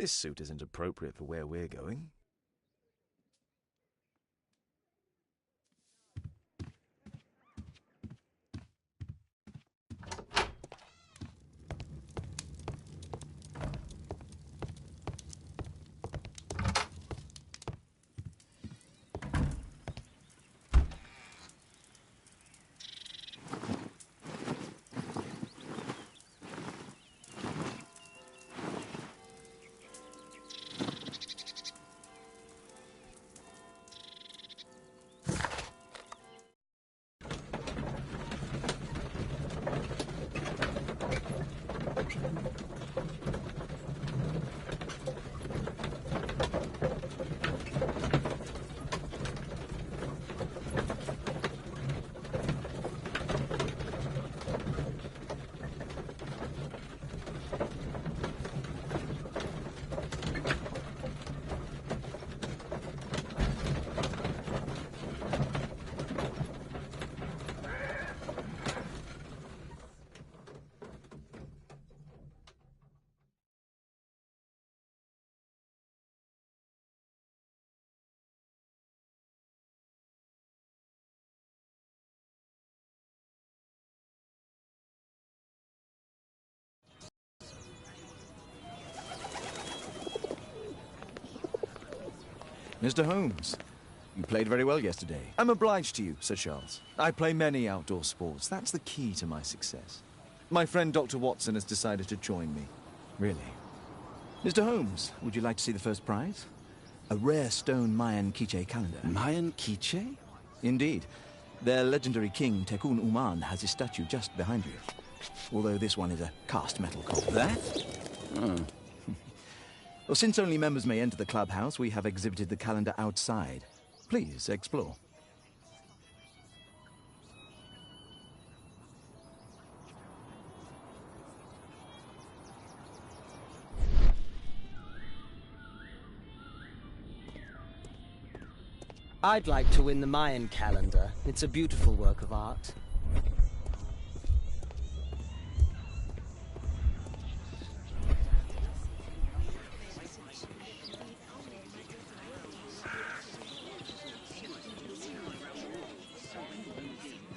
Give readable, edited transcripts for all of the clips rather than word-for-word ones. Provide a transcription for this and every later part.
This suit isn't appropriate for where we're going. Mr. Holmes, you played very well yesterday. I'm obliged to you, Sir Charles. I play many outdoor sports. That's the key to my success. My friend Dr. Watson has decided to join me. Really? Mr. Holmes, would you like to see the first prize? A rare stone Mayan quiche calendar. Mayan quiche? Indeed. Their legendary king, Tekun Uman, has his statue just behind you. Although this one is a cast metal copy. That? Oh. Well, since only members may enter the clubhouse, we have exhibited the calendar outside. Please, explore. I'd like to win the Mayan calendar. It's a beautiful work of art.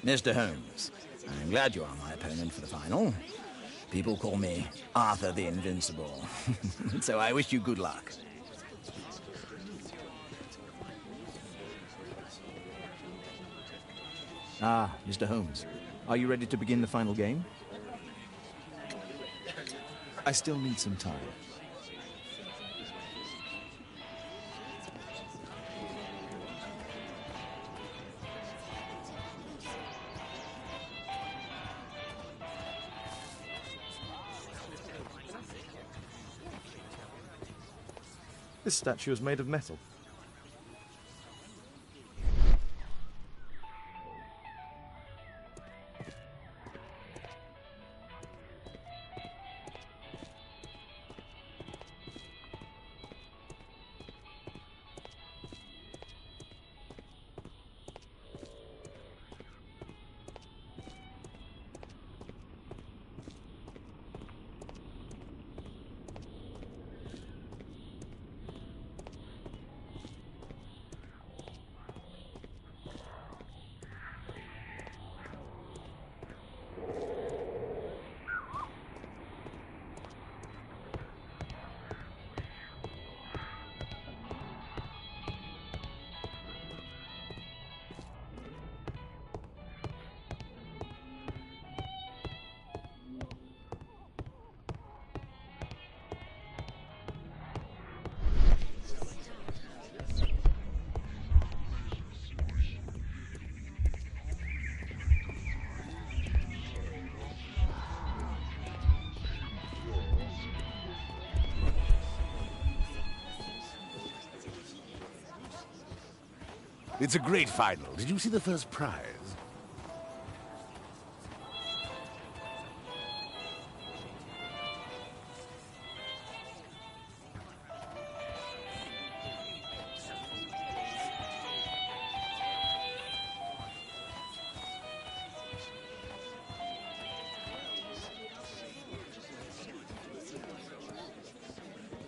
Mr. Holmes, I'm glad you are my opponent for the final. People call me Arthur the Invincible, so I wish you good luck. Ah, Mr. Holmes, are you ready to begin the final game? I still need some time. This statue is made of metal. It's a great final. Did you see the first prize?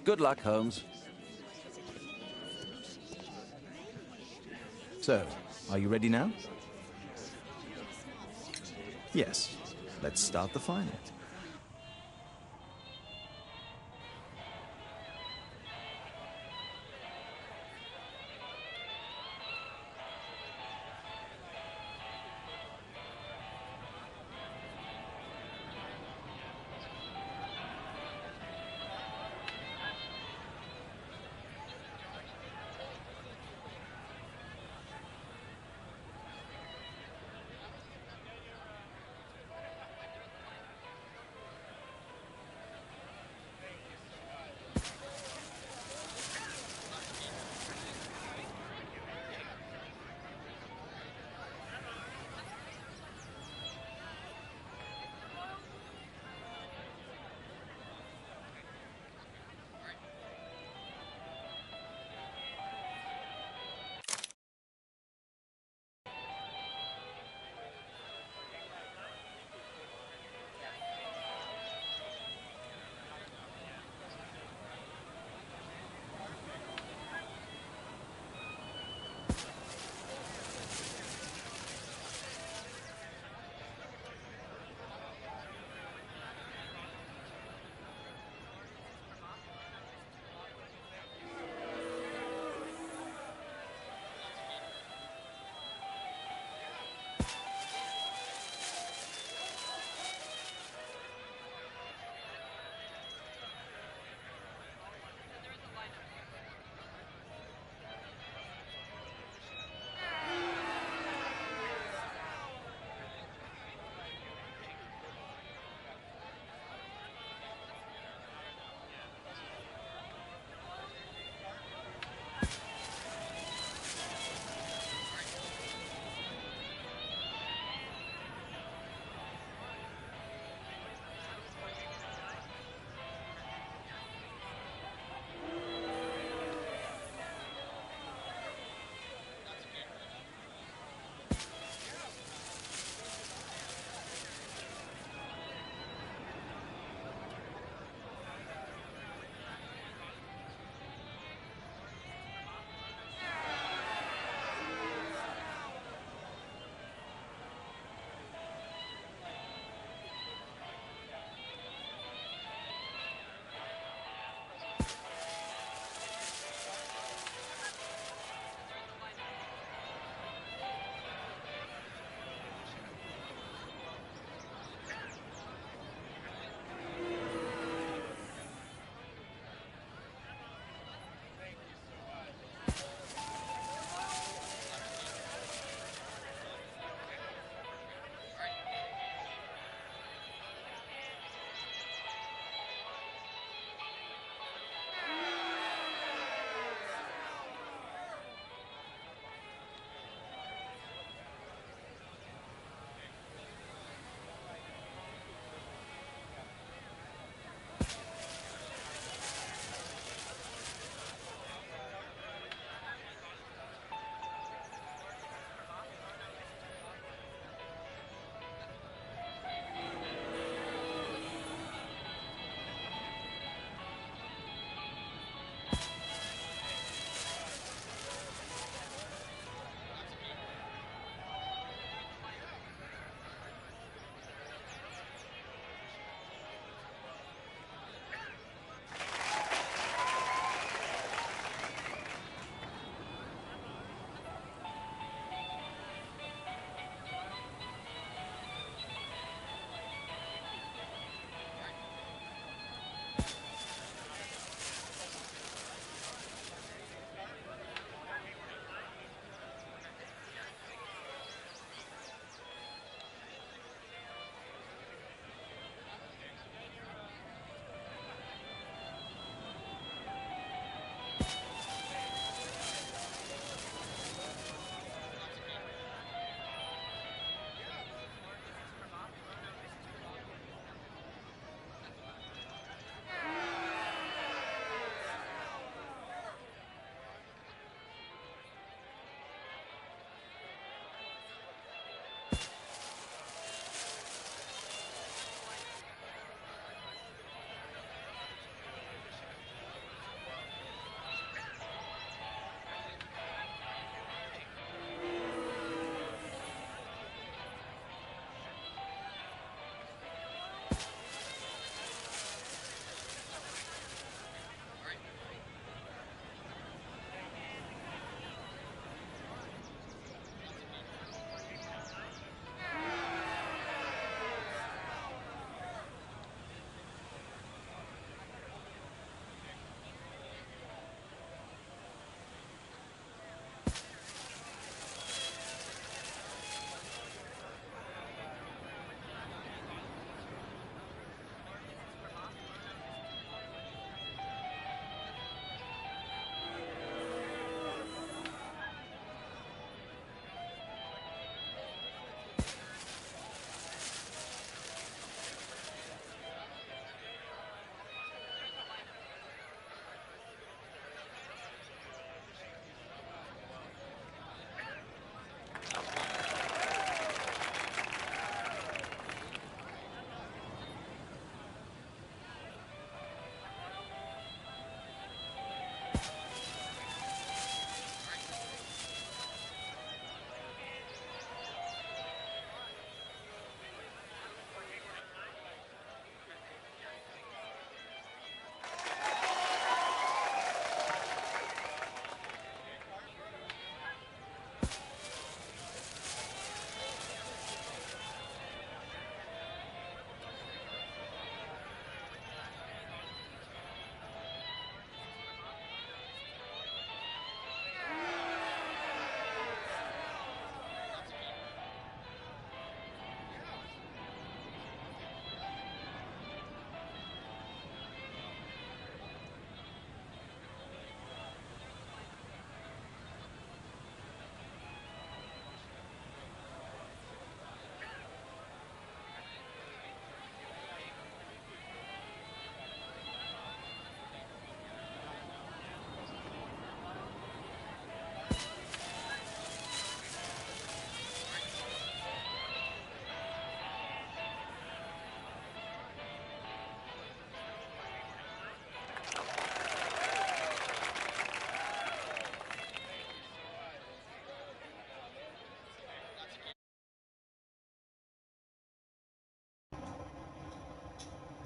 Good luck, Holmes. So, are you ready now? Yes. Let's start the final.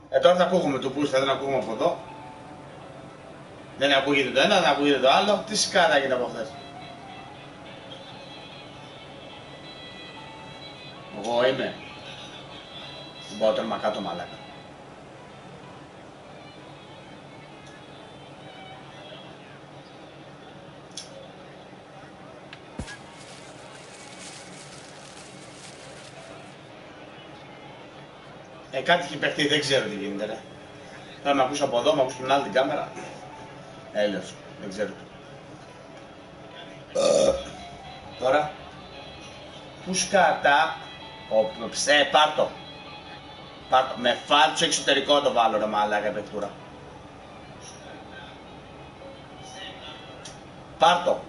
Τώρα θα ακούγουμε το πούς, θα δεν ακούγουμε από εδώ. Δεν ακούγεται το ένα, δεν ακούγεται το άλλο. Τι σκάτα έγινε από χθες. Εγώ είμαι. Δεν μπορώ τέρμα κάτω μαλάκα. Κάτι έχει παιχτεί, δεν ξέρω τι γίνεται ρε. Θα με ακούσω από εδώ, με ακούσω την άλλη την κάμερα. Έλεος, δεν ξέρω. Τώρα. Πού σκάτα. Πάρτο. Πάρτο. Με φάλτσο εξωτερικό το βάλω ρε μαλάκα παιχτούρα. Πάρτο.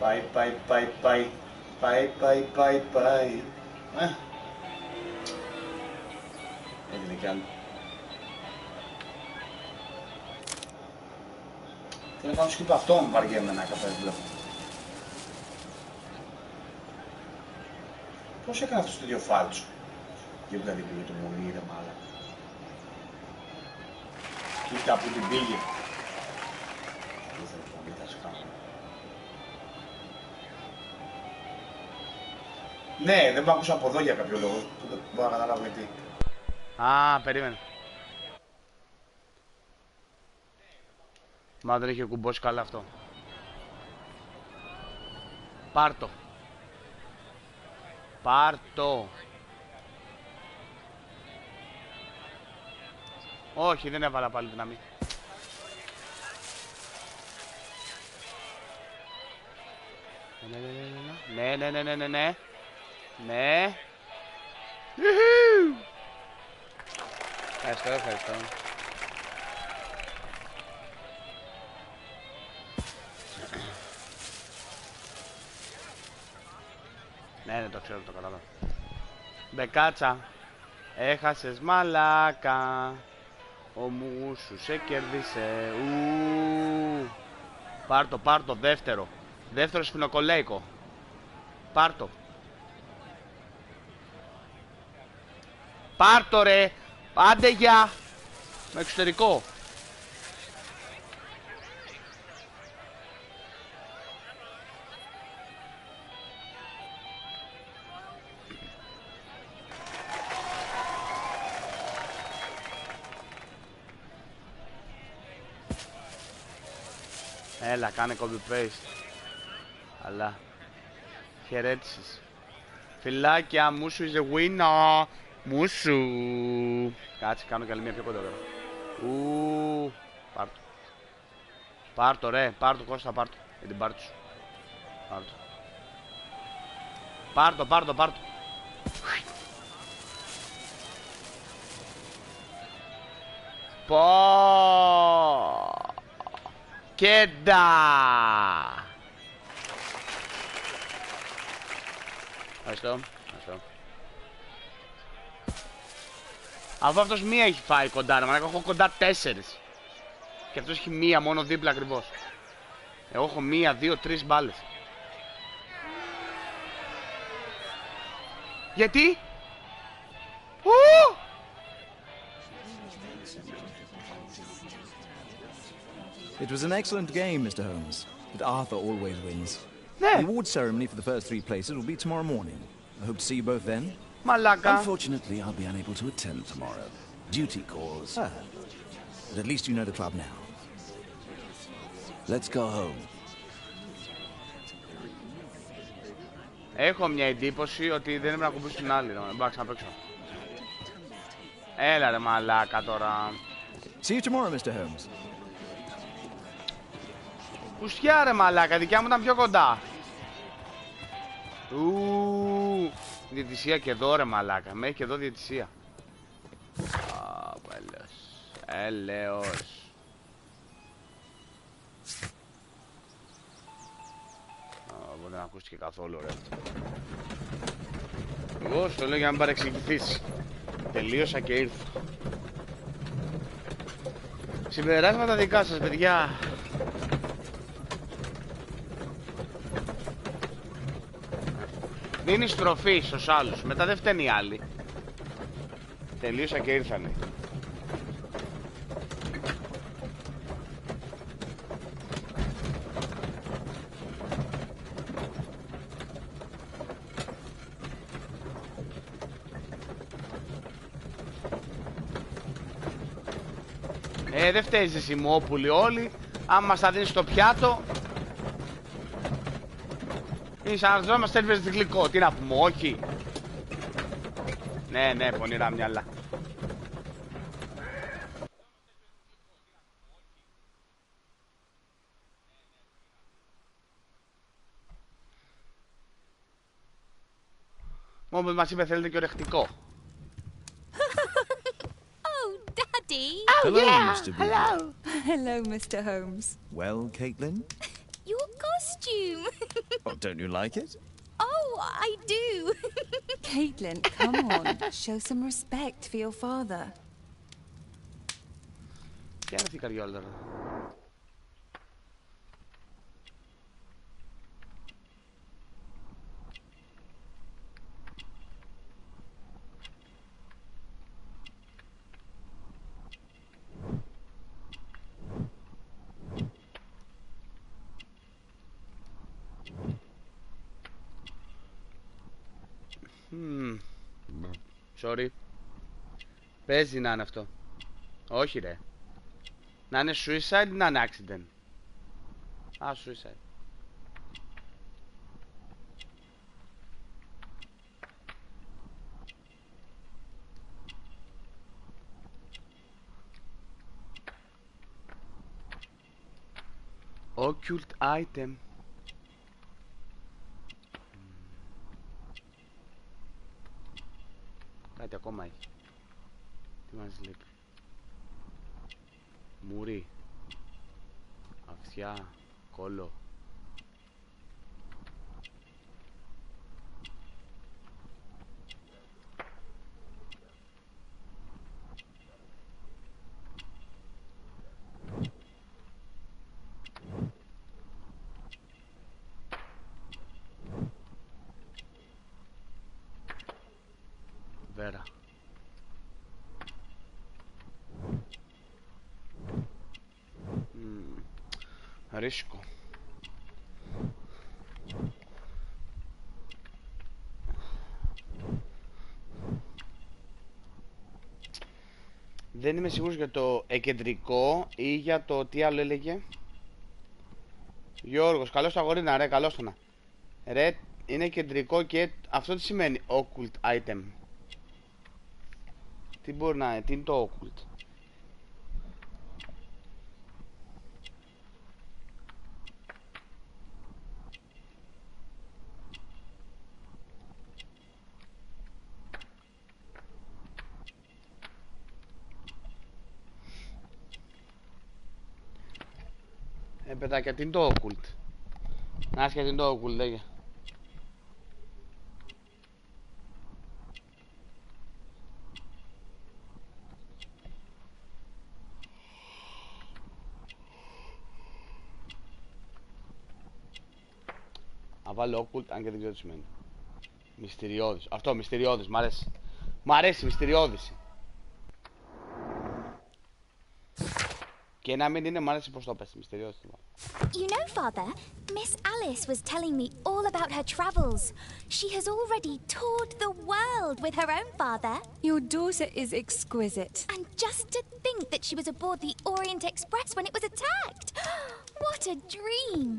Πάει. Έγινε κι άλλο. Και να κάνω σκύπα αυτό μου βαριέμαι ένα καφέ βλέπω. Πώς έκανε αυτό το ίδιο φάλτσο. Δίπλα δίπλα το μονί ρε μάλα. Κοίτα που την πήγε. Ναι, δεν μ' άκουσα από εδώ για κάποιο λόγο. Δεν μπορώ να καταλάβω γιατί. Α, περίμενε. Μα δεν είχε κουμπώσει καλά αυτό. Πάρτο. Πάρτο. Όχι, δεν έβαλα πάλι δυναμή. Ναι. Ναι. Ευχαριστώ. Ναι, το ξέρω, το καταλάβω. Μπεκάτσα. Έχασες μαλάκα. Ο μου σου σε κέρδισε. Πάρτο, δεύτερο. Δεύτερο σφινοκολέικο. Πάρτο. Πάρτο ρε. Άντε για. Με εξωτερικό. Έλα, κάνε copy paste. Αλλά χαιρέτησες. Φιλάκια, Μούσου is a winner. Μούσου. Κάτσε, κάνω κι άλλη μια πιο κοντά τώρα. Πάρτο. Πάρτο ρε, πάρτο Κώστα, πάρτο. Για την πάρτο σου. Πάρτο. Πω. Κέντα. Ευχαριστώ. Αφού αυτός μία έχει φάει κοντά, ρε μαλάκα, έχω κοντά 4. Και αυτός έχει μία μόνο δίπλα ακριβώς. Εγώ έχω 1, 2, 3 μπάλες. Γιατί? It was an excellent game, Mr. Holmes, but Arthur always wins. Ναι. The award ceremony for the first 3 places will be tomorrow morning. I hope to see you both then. Μαλάκα. Unfortunately, I'll be unable to attend tomorrow. Duty calls. But at least you know the club now. Let's go home. Έχω μια εντύπωση ότι δεν έπρεπε να κουμπίσει την άλλη. Δεν μπορώ να παίξω. Έλα ρε μαλάκα τώρα. See you tomorrow, Mr. Holmes. Ουστιά ρε μαλάκα, δικιά μου ήταν πιο κοντά. Διαιτησία και εδώ ρε μαλάκα. Με έχει και εδώ διαιτησία. Έλεος. Δεν ακούστηκε καθόλου ρε. Εγώ στο λέω για να μην παρεξηγηθείς. Τελείωσα και ήρθα. Συμπεράσματα δικά σας παιδιά. Δίνει στροφή στους άλλους. Μετά δεν φταίνει οι άλλοι. Τελείωσα και ήρθανε. Δεν φταίει ζησιμόπουλοι όλοι. Αν μας τα δίνεις στο πιάτο, είναι σαν να ζώμαστε έρβες γλυκό. Τι να πούμε, όχι. Ναι, πονηρά μυαλά. Όμως μας είπε θέλετε και ορεκτικό. Hello, Mr. B. Hello, Mr. Holmes. Well, Caitlin? Your costume. Oh, don't you like it? Oh, I do. Caitlin, come on. Show some respect for your father. Τι είναι αυτή η καριόλα τώρα. Sorry. Παίζει να είναι αυτό. Όχι ρε. Να είναι suicide ή να είναι accident. Α, suicide. Occult item. Κάτι ακόμα έχει. Τι μας λείπει. Μουρί. Αυτιά. Κόλλο. Βέρα. Ρίσκο. Δεν είμαι σίγουρος για το εκεντρικό ή για το τι άλλο έλεγε. Γιώργος, καλώς το αγορίνα ρε, καλώς το να. Ρε, είναι κεντρικό και αυτό τι σημαίνει occult item. Τι μπορεί να είναι, τι είναι το occult. Παιδάκια, τι είναι το occult. Άσχετα τι είναι το occult, λέγε. Να βάλω occult, αν και δεν ξέρω τι σημαίνει. Μυστηριώδης. Αυτό, μυστηριώδης, μ' αρέσει. Μ' αρέσει, μυστηριώδηση. Και να μην είναι, μ' άρεσε πως το πες, μυστηριώδης. You know, Father, Miss Alice was telling me all about her travels. She has already toured the world with her own father. Your daughter is exquisite. And just to think that she was aboard the Orient Express when it was attacked. What a dream.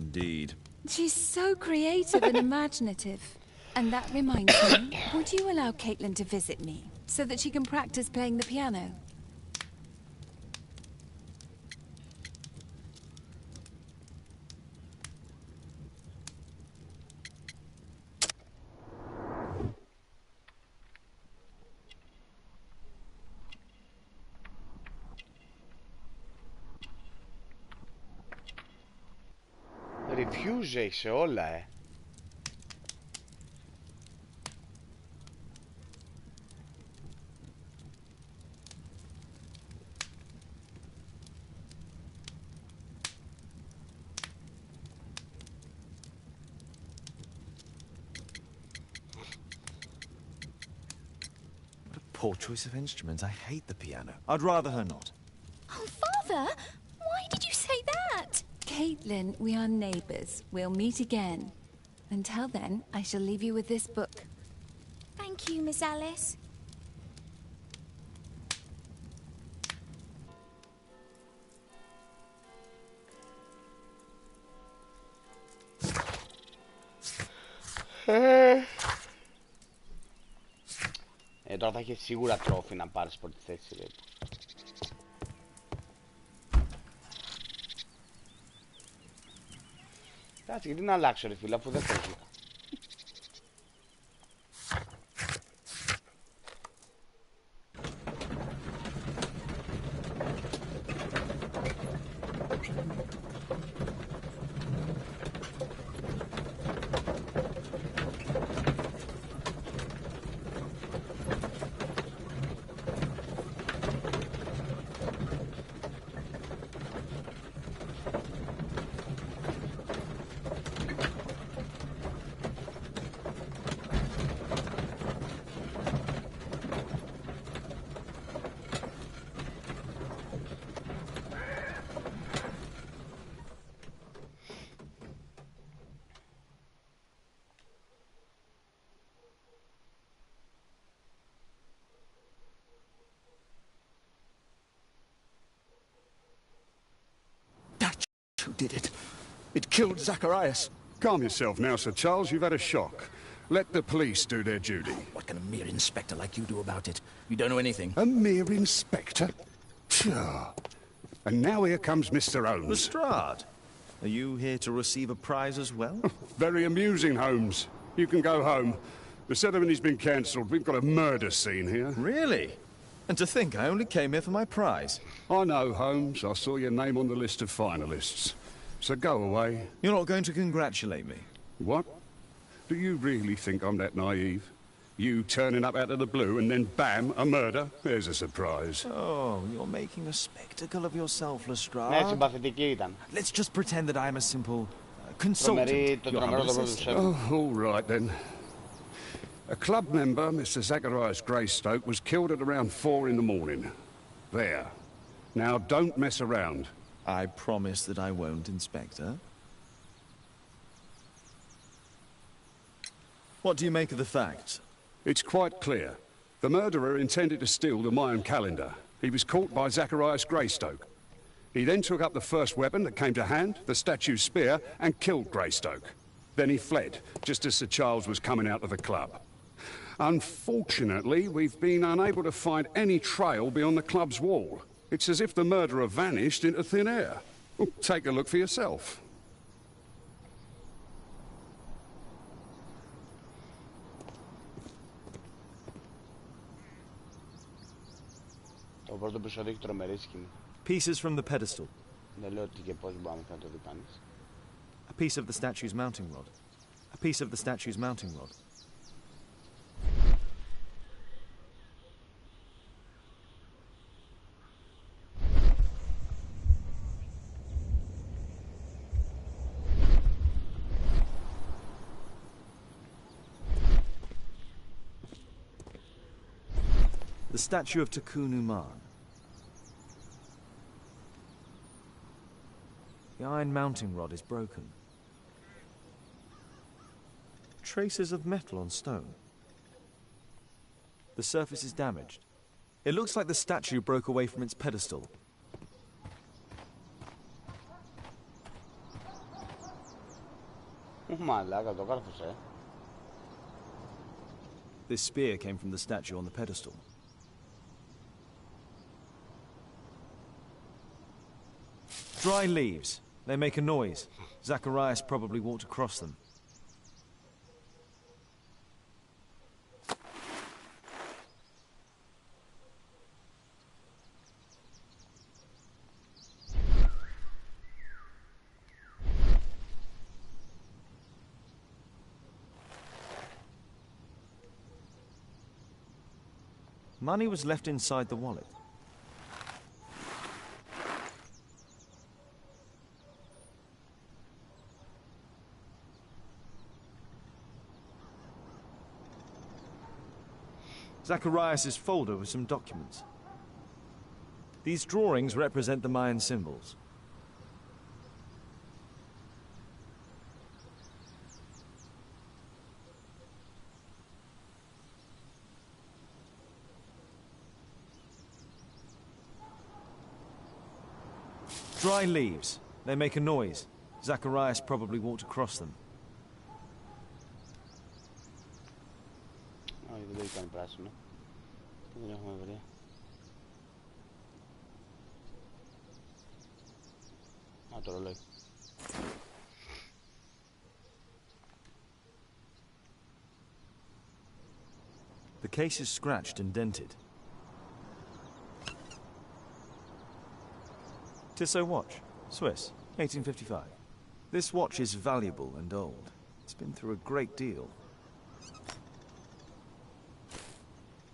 Indeed. She's so creative and imaginative. And that reminds me, would you allow Caitlin to visit me so that she can practice playing the piano? Refuse σε όλα, Poor choice of instruments. I hate the piano. I'd rather her not. Oh, Father, why did you say that? Caitlin, we are neighbors. We'll meet again. Until then, I shall leave you with this book. Thank you, Miss Alice. Τώρα θα έχει σίγουρα τρόφι να πάρεις πρώτη θέση, λέει. Κάτσε, γιατί να αλλάξω ρε φίλε, αφού δεν θέλω. Who did it? It killed Zacharias. Calm yourself now, Sir Charles. You've had a shock. Let the police do their duty. What can a mere inspector like you do about it? You don't know anything. A mere inspector? Phew. And now here comes Mr. Holmes. Lestrade, are you here to receive a prize as well? Very amusing, Holmes. You can go home. The ceremony's been cancelled. We've got a murder scene here. Really? And to think I only came here for my prize. I know, Holmes. I saw your name on the list of finalists. So go away. You're not going to congratulate me? What? Do you really think I'm that naive? You turning up out of the blue and then bam, a murder? There's a surprise. Oh, you're making a spectacle of yourself, Ναι, Lestrade. συμπαθητική ήταν. Let's just pretend that I'm a simple consultant. Τρομερή, το Your τρομερό humble το πρώτο assistant. ψεύδο. Oh, all right then. A club member, Mr. Zacharias Greystoke, was killed at around 4 in the morning. There. Now, don't mess around. I promise that I won't, Inspector. What do you make of the facts? It's quite clear. The murderer intended to steal the Mayan calendar. He was caught by Zacharias Greystoke. He then took up the first weapon that came to hand, the statue's spear, and killed Greystoke. Then he fled, just as Sir Charles was coming out of the club. Unfortunately, we've been unable to find any trail beyond the club's wall. It's as if the murderer vanished into thin air. Well, take a look for yourself. Το πρώτο επεισόδιο έχει τρομερή σκηνή. Pieces from the pedestal. Δεν λέω τι και πώς μπορεί να το δει κανείς. A piece of the statue's mounting rod. A piece of the statue's mounting rod. The statue of Takunuman. The iron mounting rod is broken. Traces of metal on stone. The surface is damaged. It looks like the statue broke away from its pedestal. Μαλάκα, το κάρφωσε. This spear came from the statue on the pedestal. Dry leaves. They make a noise. Zacharias probably walked across them. Money was left inside the wallet. Zacharias' folder with some documents. These drawings represent the Mayan symbols. Dry leaves. They make a noise. Zacharias probably walked across them. Όχι, δεν το ήταν πράσινο. Δεν έχουμε βρει. Α, το ρολόι. The case is scratched and dented. Tissot watch, Swiss, 1855. This watch is valuable and old. It's been through a great deal.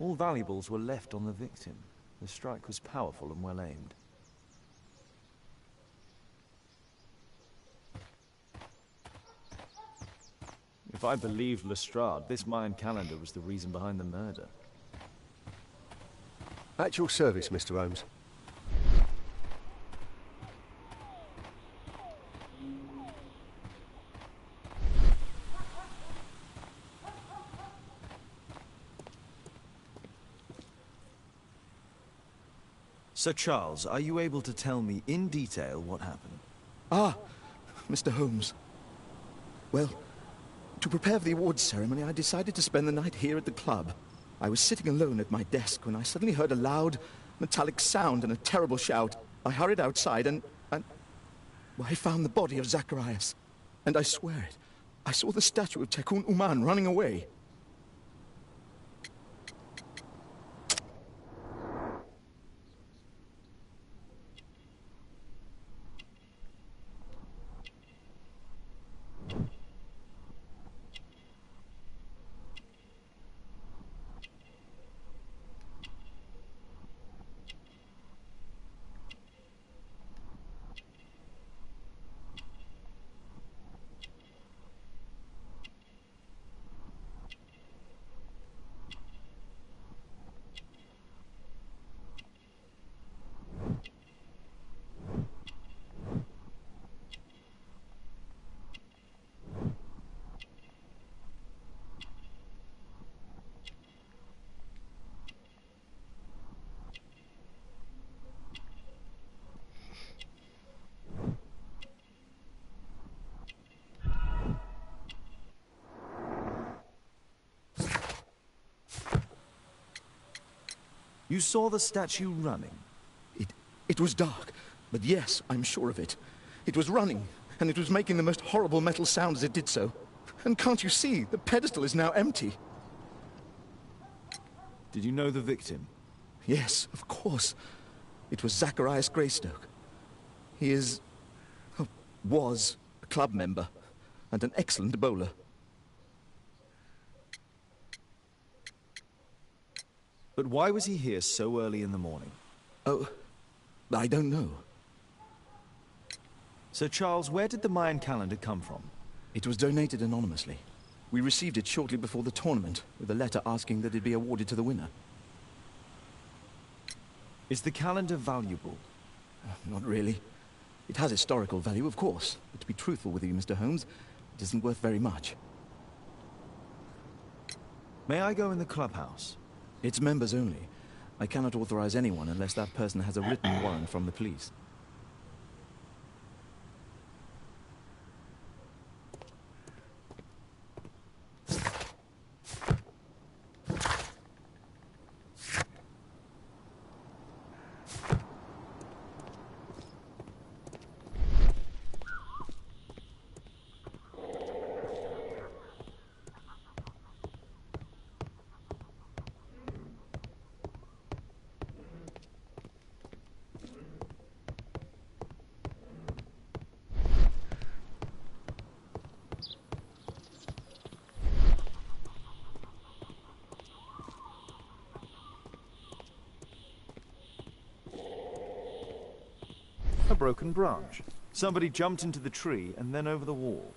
All valuables were left on the victim. The strike was powerful and well aimed. If I believed Lestrade, this Mayan calendar was the reason behind the murder. At your service, Mr. Holmes. Sir Charles, are you able to tell me in detail what happened? Ah, Mr. Holmes. Well, to prepare for the awards ceremony, I decided to spend the night here at the club. I was sitting alone at my desk when I suddenly heard a loud, metallic sound and a terrible shout. I hurried outside and well, I found the body of Zacharias. And I swear it, I saw the statue of Tekun Uman running away. You saw the statue running? It was dark, but yes, I'm sure of it. It was running, and it was making the most horrible metal sound as it did so. And can't you see, the pedestal is now empty. Did you know the victim? Yes, of course. It was Zacharias Greystoke. He is... was a club member, and an excellent bowler. But why was he here so early in the morning? Oh, I don't know. Sir Charles, where did the Mayan calendar come from? It was donated anonymously. We received it shortly before the tournament, with a letter asking that it be awarded to the winner. Is the calendar valuable? Not really. It has historical value, of course. But to be truthful with you, Mr. Holmes, it isn't worth very much. May I go in the clubhouse? It's members only. I cannot authorize anyone unless that person has a written warrant from the police. A broken branch. Somebody jumped into the tree and then over the wall.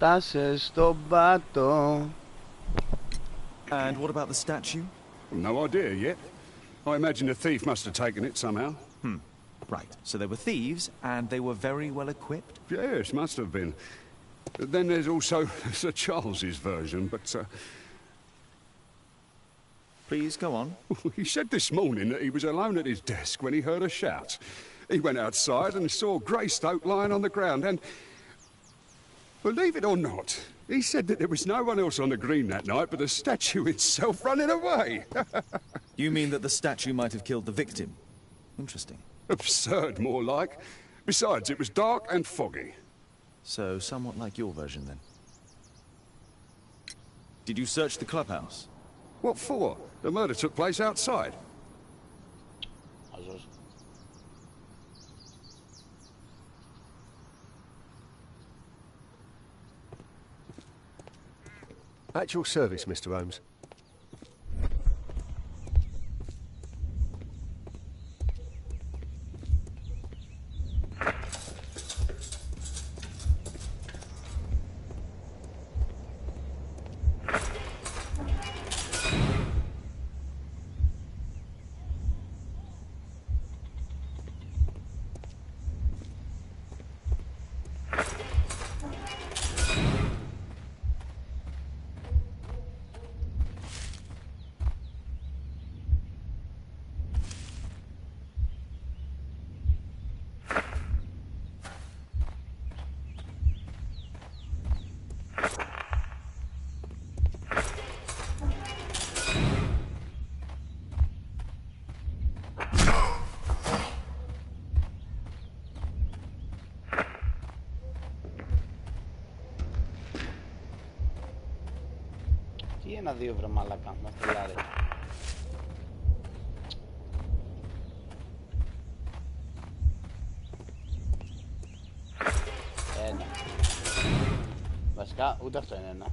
Φτάσε στον πάτο. And what about the statue? No idea yet. I imagine a thief must have taken it somehow. Right, so they were thieves, and they were very well equipped? Yes, must have been. Then there's also Sir Charles's version, but Please, go on. he said this morning that he was alone at his desk when he heard a shout. He went outside and saw Greystoke lying on the ground, and believe it or not, he said that there was no one else on the green that night but the statue itself running away. You mean that the statue might have killed the victim? Interesting. Absurd, more like. Besides, it was dark and foggy. So, somewhat like your version, then. Did you search the clubhouse? What for? The murder took place outside. Αζός. At your service, Mr. Holmes. Τι ένα-δύο βρε μαλάκα, μας τρελάρε. Ένα. Βασικά, ούτε αυτό είναι ένα.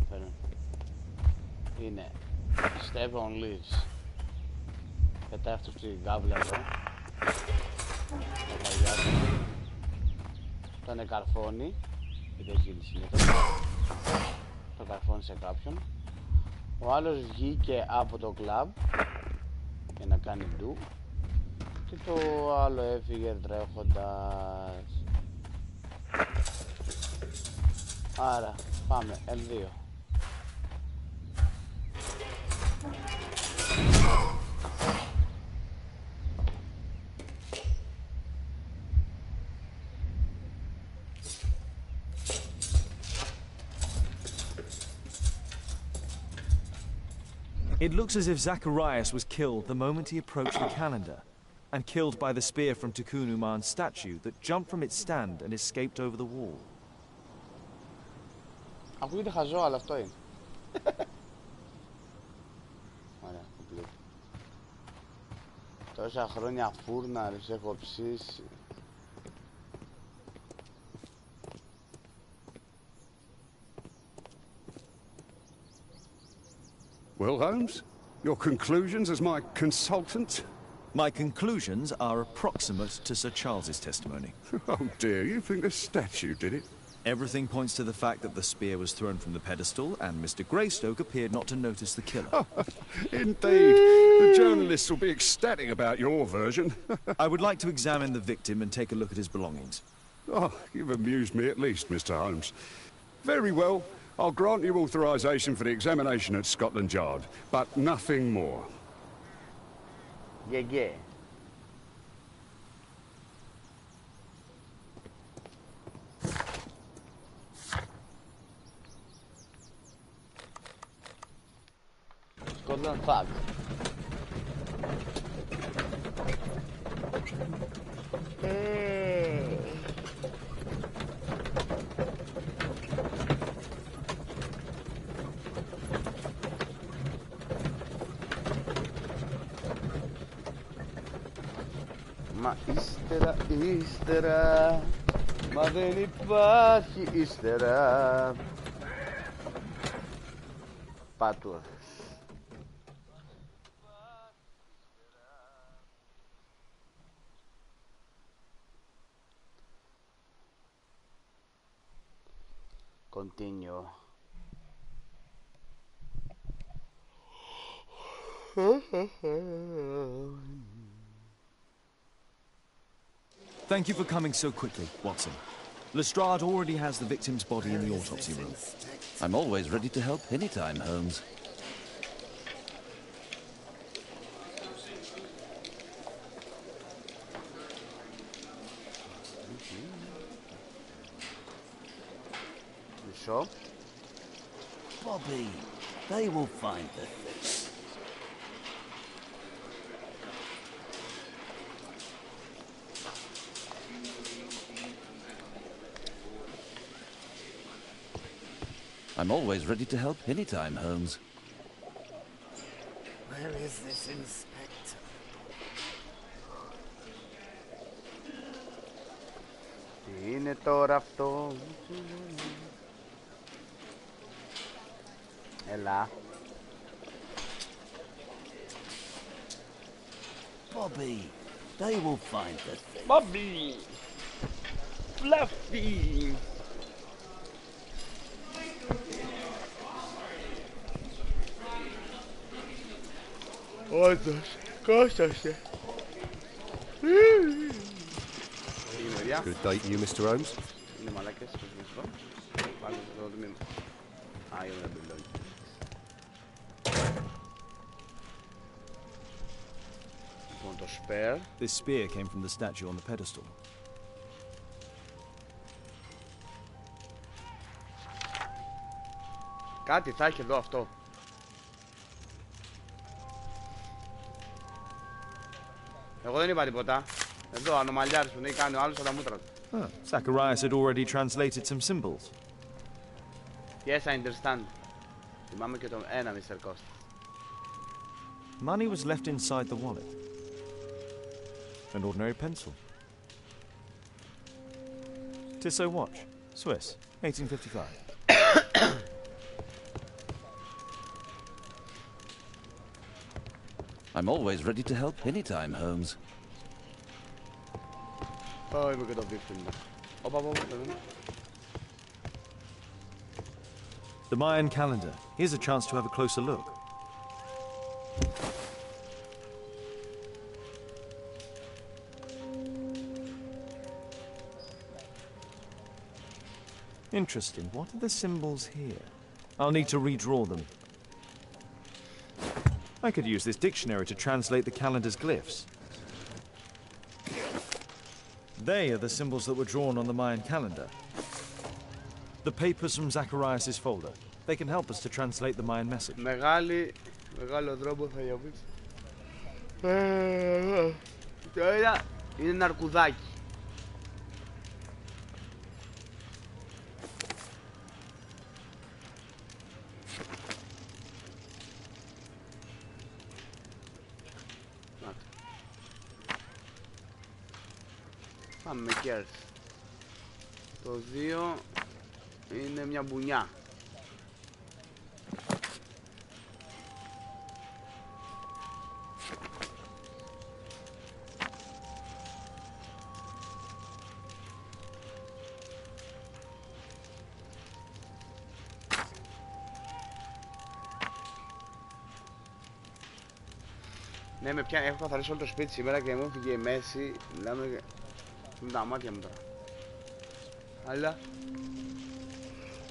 Είναι Step on leaves. Πετάει αυτό στη γάβλα εδώ. Το παγιάζει. Τον καρφώνει. Γιατί έχει γίνει συνήθως. Το καρφώνει σε κάποιον. Ο άλλος βγήκε από το κλαμπ για να κάνει ντου και το άλλο έφυγε τρέχοντας. Άρα πάμε L2. It looks as if Zacharias was killed the moment he approached the calendar, and killed by the spear from Tukunuman's statue that jumped from its stand and escaped over the wall. Ακούγεται χαζό, αλλά αυτό είναι. Ωραία, κουμπλί. Τόσα χρόνια φούρνα τους έχω ψήσει. Well, Holmes, your conclusions as my consultant? My conclusions are approximate to Sir Charles's testimony. Oh dear, you think the statue did it? Everything points to the fact that the spear was thrown from the pedestal, and Mr. Greystoke appeared not to notice the killer. Indeed. The journalists will be ecstatic about your version. I would like to examine the victim and take a look at his belongings. Oh, you've amused me at least, Mr. Holmes. Very well. I'll grant you authorization for the examination at Scotland Yard, but nothing more. Γεγέ. Scotland Fuck. Μα ύστερα, μα δεν υπάρχει ύστερα. Πάτουα. Continue. Thank you for coming so quickly, Watson. Lestrade already has the victim's body in the autopsy room. I'm always ready to help anytime, Holmes. Μισό. Bobby, they will find the thing. I'm always ready to help anytime, Holmes. Where is this inspector? Τι είναι τώρα αυτό? Έλα. Bobby, they will find the thing. Bobby! Fluffy! Όντως, κόστασε. Good day to you, Mr. Holmes. Είναι μαλάκες, πώς είναι αυτό. Πάλι στο τμήμα. Α, είναι ένα μπιλόγι. Λοιπόν, το spare. This spear came from the statue on the pedestal. Κάτι θα έχει εδώ αυτό. Εγώ δεν είπα τίποτα. Εδώ, ανομαλιάρης που δεν έχει κάνει ο άλλος από τα μούτρα του. Ah, Zacharias had already translated some symbols. Yes, I understand. Θυμάμαι και το ένα, Mr. Costa. Money was left inside the wallet. An ordinary pencil. Tissot watch. Swiss. 1855. I'm always ready to help anytime, Holmes. Oh, είμαι και το victim. Όπα, The Mayan calendar. Here's a chance to have a closer look. Interesting. What are the symbols here? I'll need to redraw them. I could use this dictionary to translate the calendar's glyphs. They are the symbols that were drawn on the Mayan calendar. The papers from Zacharias' folder. They can help us to translate the Mayan message. Μεγάλο δρόμο θα διαβείς. Τώρα είναι ένα αρκουδάκι. Πάμε με κέρδη. Το 2 είναι μια μπουνιά. Ναι, με πιάνει, έχω καθαρίσει όλο το σπίτι σήμερα και μου έφυγε η μέση. Μιλάμε με τα μάτια μου τώρα. Αλλά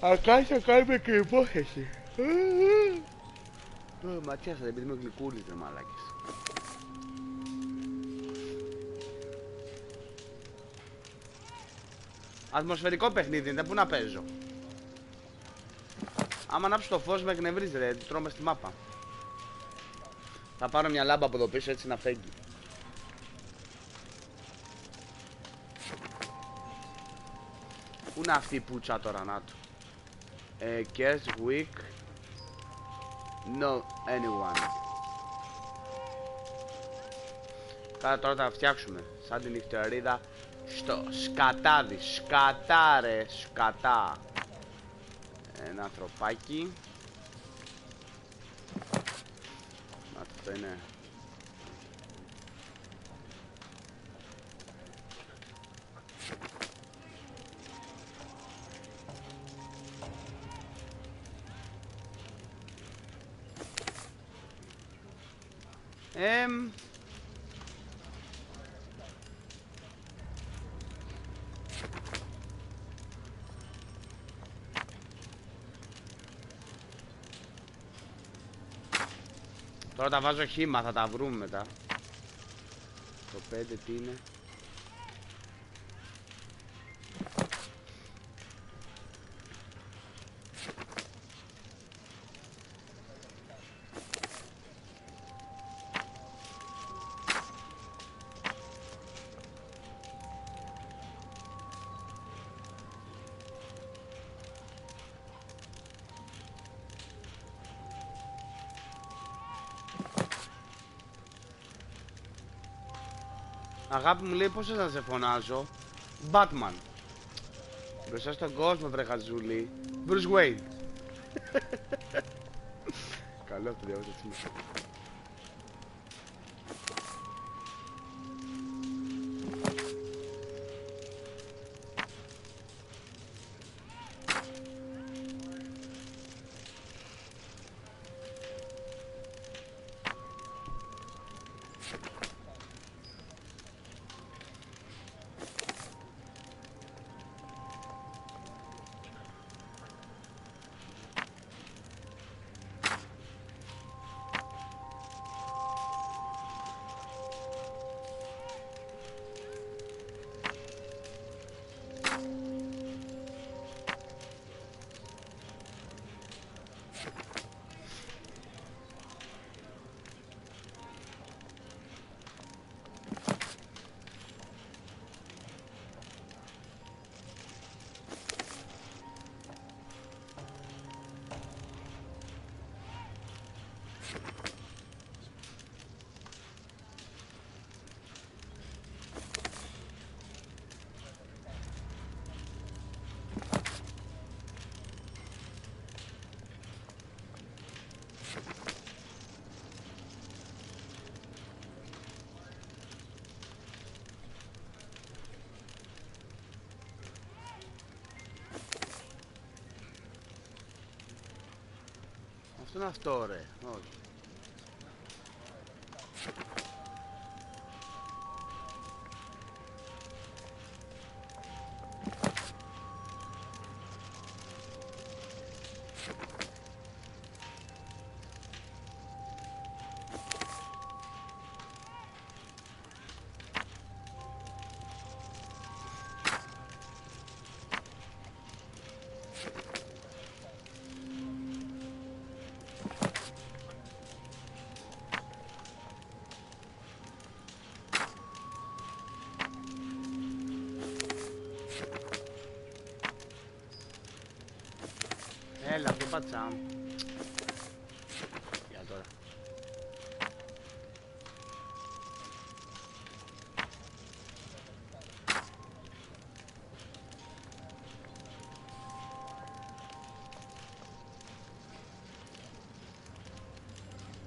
ακάθισα κάνουμε και υπόθεση. Ματιάσατε επειδή είμαι γλυκούλης ρε μαλάκες. Ατμοσφαιρικό παιχνίδι είναι, πού να παίζω. Άμα ανάψω το φως με εκνευρίζει ρε, τρώμε στη μάπα. Θα πάρω μια λάμπα από εδώ πίσω έτσι να φέγγει. Πού είναι αυτή η πουτσα τώρα, να του. Guess weak. No anyone. Κάρα τώρα θα φτιάξουμε σαν την νυχτερίδα στο σκατάδι. Σκατά ρε, σκατά. Ένα ανθρωπάκι. Να το, αυτό είναι. Τώρα τα βάζω χύμα, θα τα βρούμε μετά. Το 5 τι είναι? Αγάπη μου, λέει, πώς να σε φωνάζω? Batman. Μπροστά στον κόσμο, βρε χαζούλη. Bruce Wayne. Καλό αυτό, διαβάζω έτσι. Αυτό είναι αυτό, ρε. Όχι. Έλα, το πατσάμ. Για τώρα.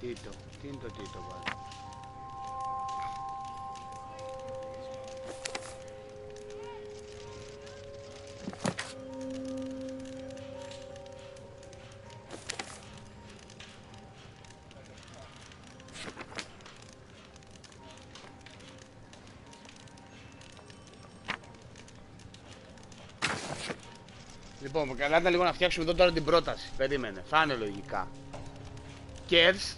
Τίτο, τι είναι το τίτο πάλι? Λοιπόν, καλά λίγο να φτιάξουμε εδώ τώρα την πρόταση. Περίμενε, θα είναι λογικά. Κέρς.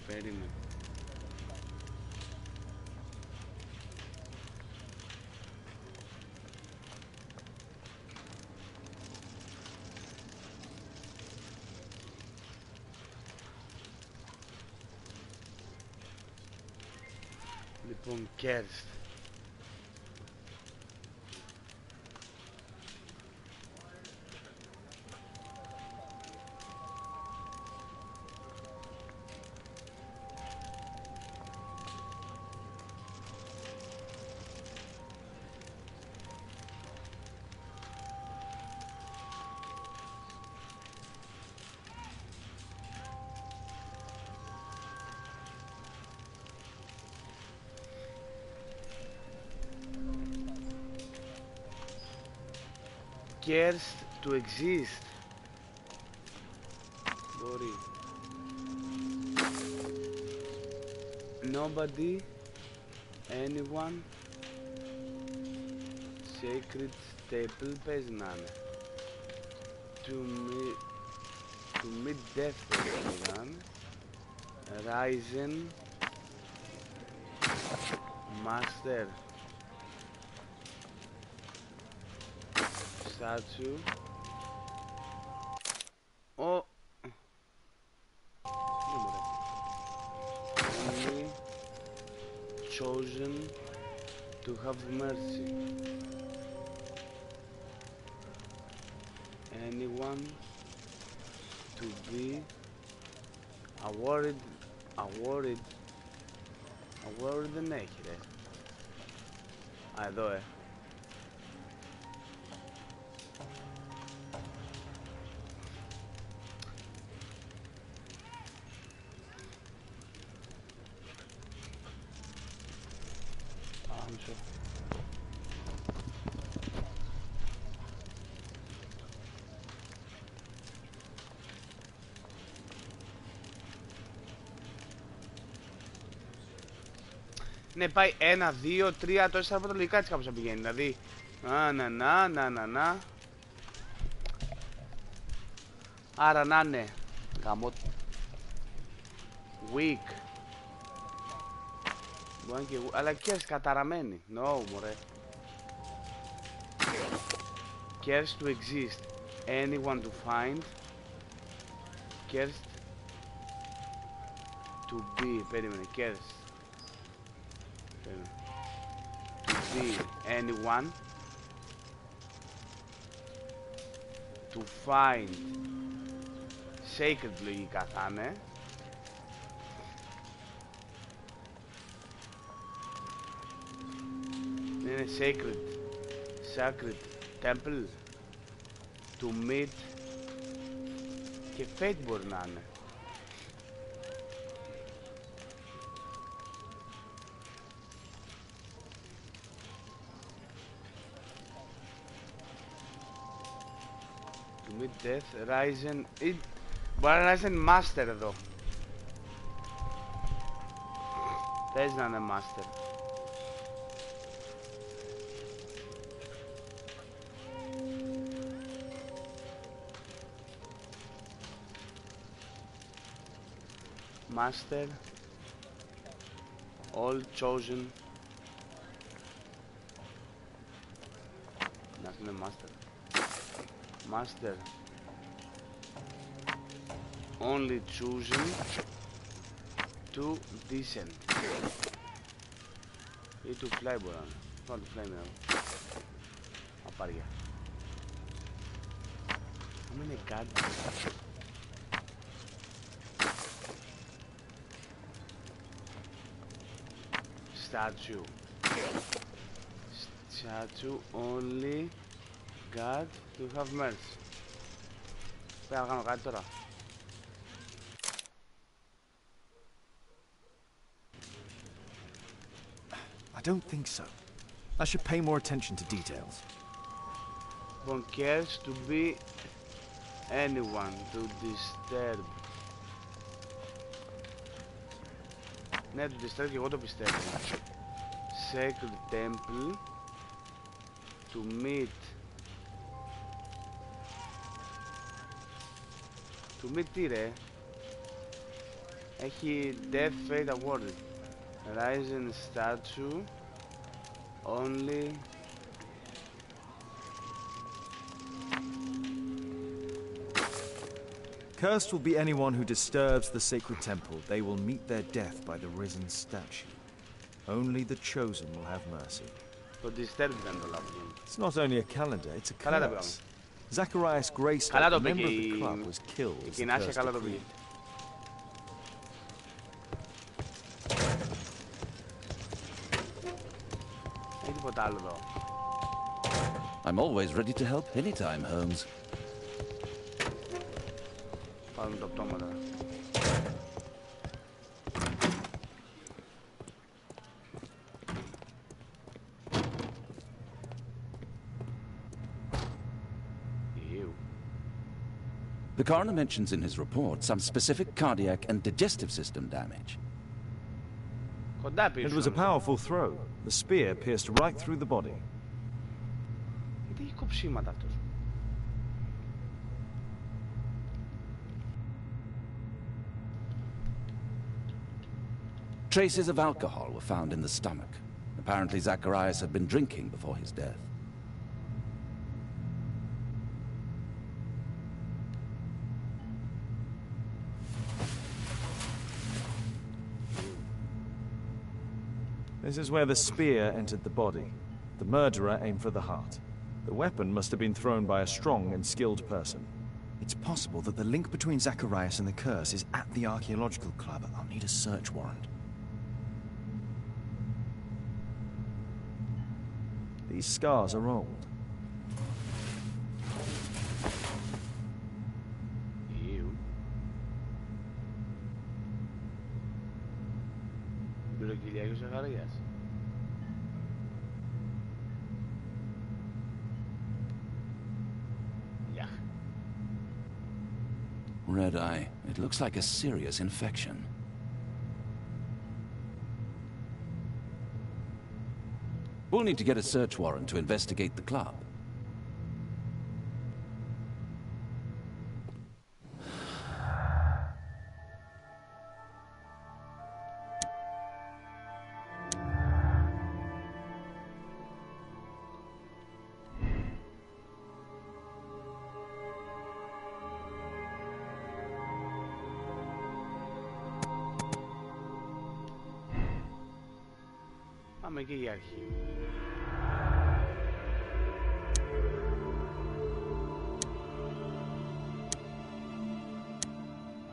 Περίμενε. Λοιπόν, Kerst. cares to exist. Μπορεί. Nobody, anyone, sacred staple παίζει να είναι. To meet death παίζει να είναι. Risen, master, statue. Oh. Only chosen to have mercy. Anyone to be awarded δεν έχει ρε. Α, εδώ ναι, πάει 1, 2, 3, 4 από το λογικά έτσι κάπως θα πηγαίνει. Δηλαδή, να. Άρα να είναι γαμώ. Weak. Μπορεί και αλλά και καταραμένη. No, μωρέ. Cares to exist. Anyone to find. Cares to be. Περίμενε. Cares to be anyone to find sacred λογικά θα είναι. Είναι sacred temple to meet και fate μπορεί να είναι. To meet death, Ryzen... Μπορεί να Ryzen Master εδώ. Θες να είναι Master. Master, all chosen. Nothing a master. Master, only chosen to descend. Ή to fly μπορεί να είναι. Πάμε to fly now. Απάρια. Άμα είναι κάτι. Statue only God to have mercy. Πρέπει να κάνω κάτι τώρα. I don't think so. I should pay more attention to details. One cares to be anyone to disturb. Ναι, του disturb και εγώ το πιστεύω. Sacred temple to meet. To meet τι ρε. Έχει Death Fate Awarded. Rising statue only. Cursed will be anyone who disturbs the sacred temple. They will meet their death by the risen statue. Only the chosen will have mercy. Το disturb δεν το λάβουμε. It's not only a calendar, it's a Καλά τα curse. πήγαμε. Zacharias Graystoke, Καλά a το member πήγε of the club, was killed η as the κοινάσια, curse καλά το πήγε. decreed. Έχει τίποτα άλλο εδώ. I'm always ready to help anytime, Holmes. Πάρουμε το πτώμα τώρα. The coroner mentions in his report some specific cardiac and digestive system damage. It was a powerful throw. The spear pierced right through the body. Γιατί έχει κοψίματα αυτός. Traces of alcohol were found in the stomach. Apparently Zacharias had been drinking before his death. This is where the spear entered the body. The murderer aimed for the heart. The weapon must have been thrown by a strong and skilled person. It's possible that the link between Zacharias and the curse is at the archaeological club. I'll need a search warrant. These scars are old. Πυροκυλιακός Ζαχαρίας. Red eye. It looks like a serious infection. We'll need to get a search warrant to investigate the club. Πάμε και για αρχή.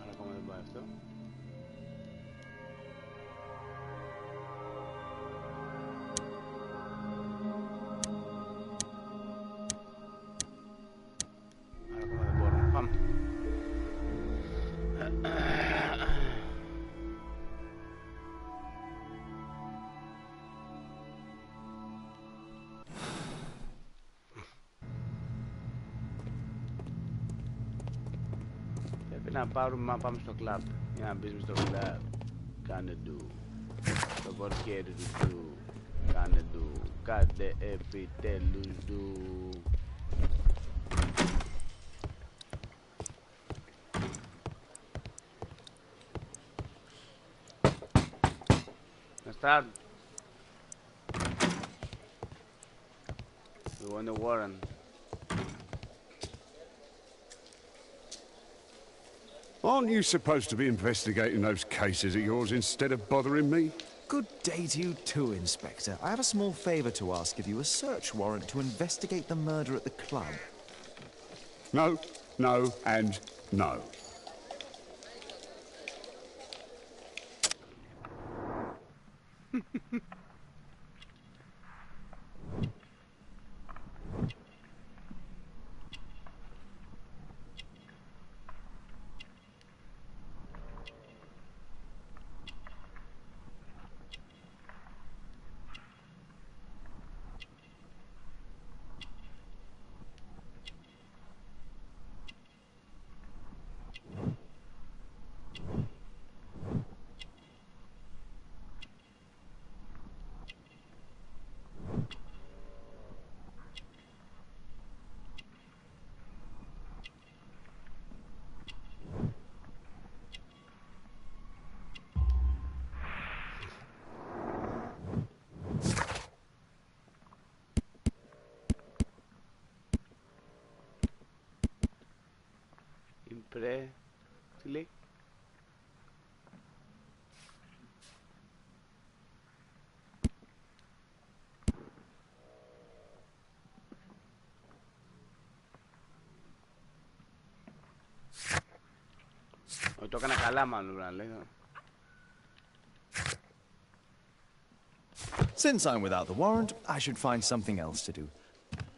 Άρα ακόμα δεν πάει αυτό. Άρα ακόμα δεν μπορούμε. Πάμε. Να πάμε στο κλαμπ. Για να μπεις στο κλαμπ. Κάνε ντου. Το κορκέρι του. Κάνε ντου. Κάντε επιτέλους ντου. Να start. We want a warrant. Aren't you supposed to be investigating those cases of yours instead of bothering me? Good day to you too, Inspector. I have a small favor to ask of you, a search warrant to investigate the murder at the club. No, no, and no. Τι λέει? Το έκανα καλά μάλλον να λέει. Since I'm without the warrant, I should find something else to do.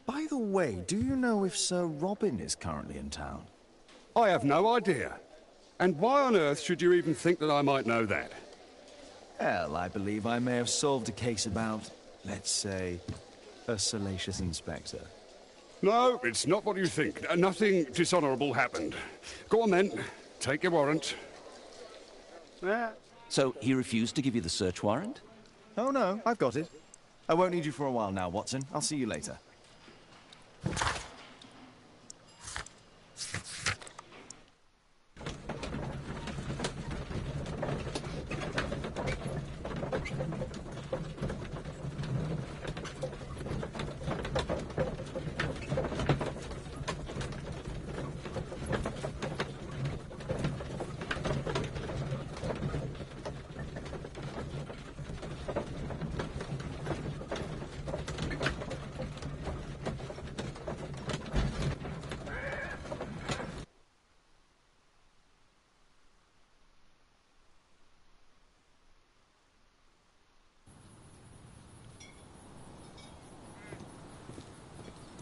By the way, do you know if Sir Robin is currently in town? I have no idea. And why on earth should you even think that I might know that? Well, I believe I may have solved a case about, let's say, a salacious inspector. No, it's not what you think. Nothing dishonourable happened. Go on then. Take your warrant. So he refused to give you the search warrant? Oh no, I've got it. I won't need you for a while now, Watson. I'll see you later.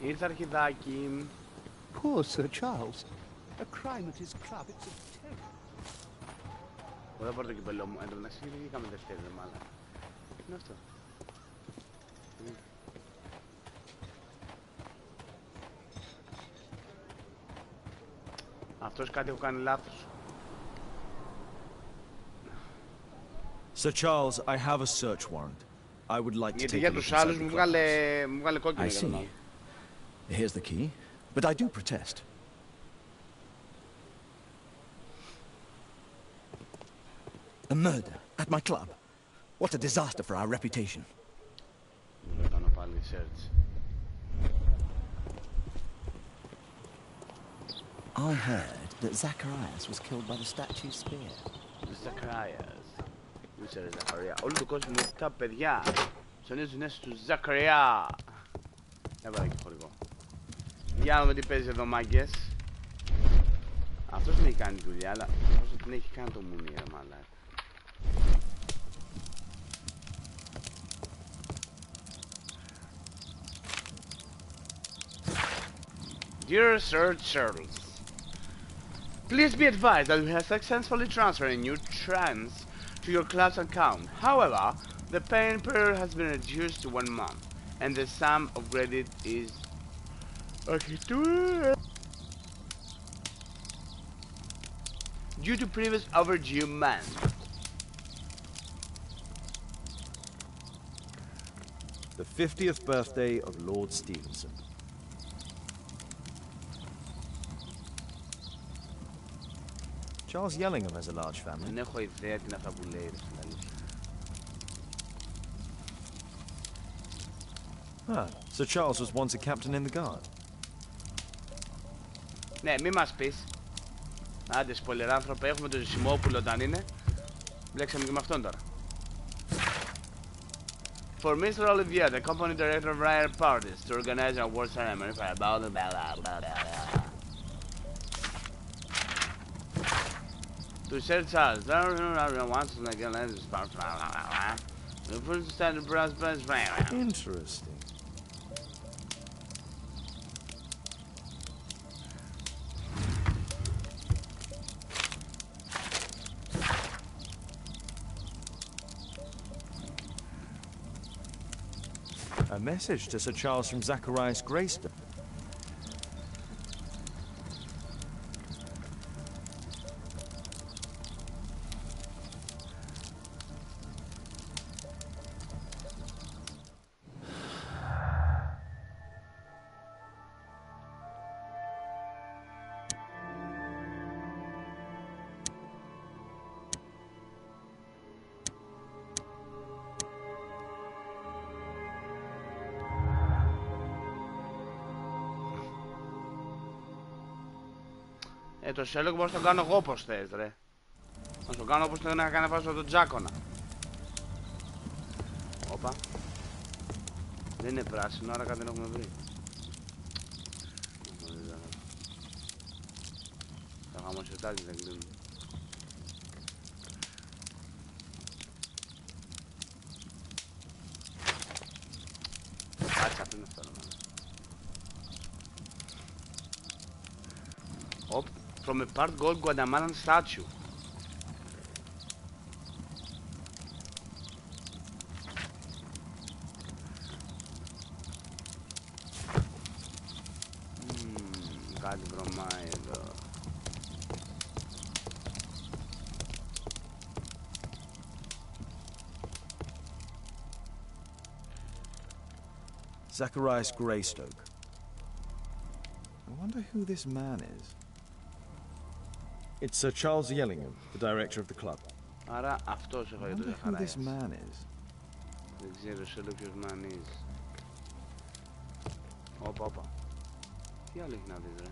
Ήρθε αρχιδάκι. Poor Sir Charles. A crime at his club, it's a terror. Εγώ θα πάρω το κυπελό μου. Εν τω μεταξύ, γιατί είχαμε Δευτέρη, ρε μάλλον. Τι είναι αυτό? Αυτός κάτι έχω κάνει λάθος. Sir Charles, I have a search warrant. I would like to Γιατί take a για look τους inside άλλους the μου club. βγάλε κόκκινο I για τον see. άλλο. Here's the key, but I do protest. A murder at my club. What a disaster for our reputation. Δεν κάνω πάλι search. I heard that Zacharias was killed by the statue's spear. Ζακαράιας. Πού είσαι ρε Ζακαρία? Όλο τον κόσμο τα παιδιά ψωνίζουν στους Ζακαριά. Έβαλα και χορηγό. Για να δούμε τι παίζει εδώ, μάγκες. Αυτός δεν έχει κάνει δουλειά, αλλά όσο την έχει κάνει το μουνί, ρε μαλάκα. Dear Sir Charles, please be advised that we have successfully transferred a new trans to your club's account. However, the payment period has been reduced to 1 month, and the sum of credit is due to previous overdue months. The 50th birthday of Lord Stevenson. Charles Yellingham has a large family. Δεν έχω ιδέα τι είναι αυτά που λέει, ρε, στην αλήθεια. Ah, Sir Charles was once a captain in the guard. Ναι, μη μας πεις. Άντε, spoiler άνθρωπε, έχουμε τον Ζησιμόπουλο όταν είναι. Μπλέξαμε και με αυτόν τώρα. For Mr. Olivier, the company director of Rare Parties, to organize an award ceremony for about the to Sir Charles, once again, the first standard brass band. Interesting. A message to Sir Charles from Zacharias Greystoke. Το Sherlock μπορώ να το κάνω εγώ όπως θες, ρε. Να το κάνω όπως το να κάνει βάζω τον Τζάκονα. Όπα. Δεν είναι πράσινο, άρα κάτι δεν έχουμε βρει. Τα χαμοσιωτάκια δεν κλείνουν. Κάτσε, αυτό είναι αυτό, ρε. Οπ. From a part gold Guatemalan statue. Κάτι βρωμάει εδώ. Zacharias Greystoke. I wonder who this man is. It's Sir Charles Yellingham, the director of the club. Άρα αυτός έχω για το I wonder who Ζαχαράιας. this man is. Δεν ξέρω σε ποιος μανείς. Όπα, όπα. Τι άλλο έχει να δεις, ρε.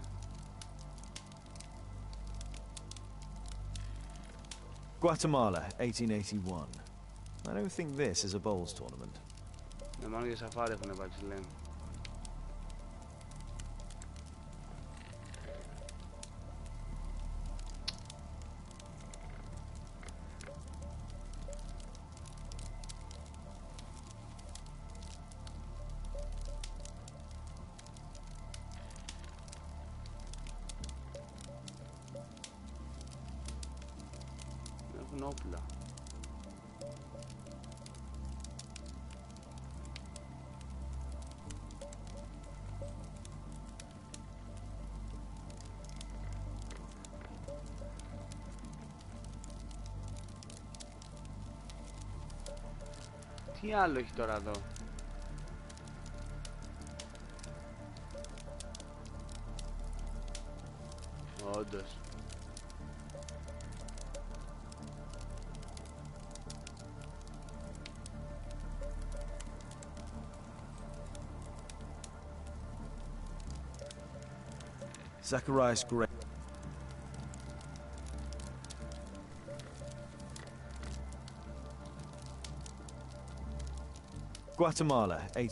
Guatemala, 1881. I don't think this is a bowls tournament. Ναι, μάλλον για σαφάρι έχουν υπάρξει, λένε. Έχουν όπλα. Τι άλλο έχει τώρα εδώ. Όντως. Zacharias Grey. Guatemala, 8.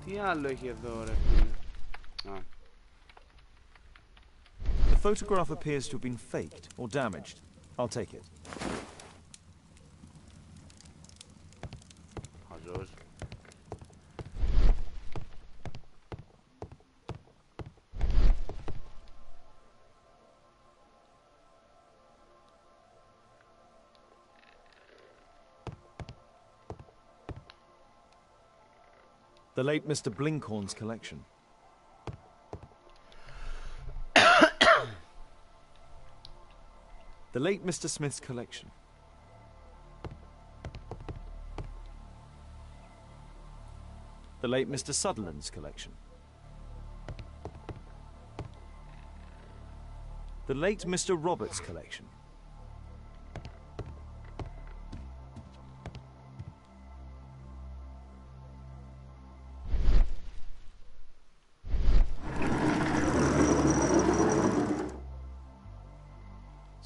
Τι άλλο έχει εδώ, ρε φίλε. Α. The photograph appears to have been faked or damaged. I'll take it. Χαζός. The late Mr. Blinkhorn's collection. The late Mr. Smith's collection. The late Mr. Sutherland's collection. The late Mr. Roberts' collection.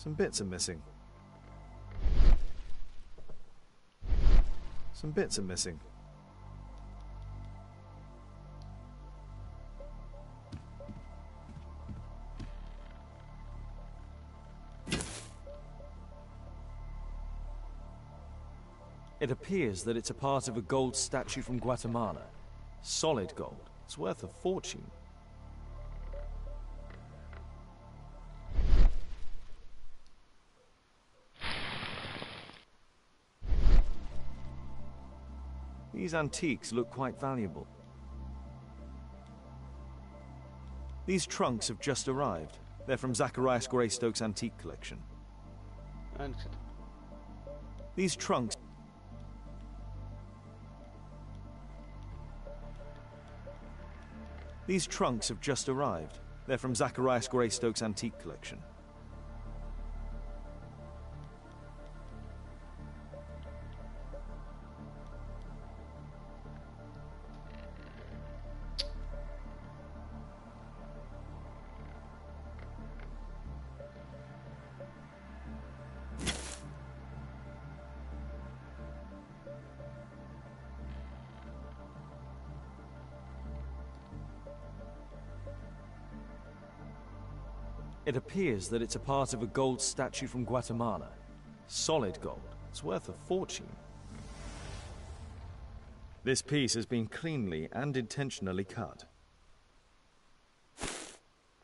Some bits are missing. Some bits are missing. It appears that it's a part of a gold statue from Guatemala. Solid gold. It's worth a fortune. These antiques look quite valuable. These trunks have just arrived. They're from Zacharias Greystoke's antique collection. Άνοιξε το. These trunks... These trunks have just arrived. They're from Zacharias Greystoke's antique collection. It appears that it's a part of a gold statue from Guatemala. Solid gold. It's worth a fortune. This piece has been cleanly and intentionally cut.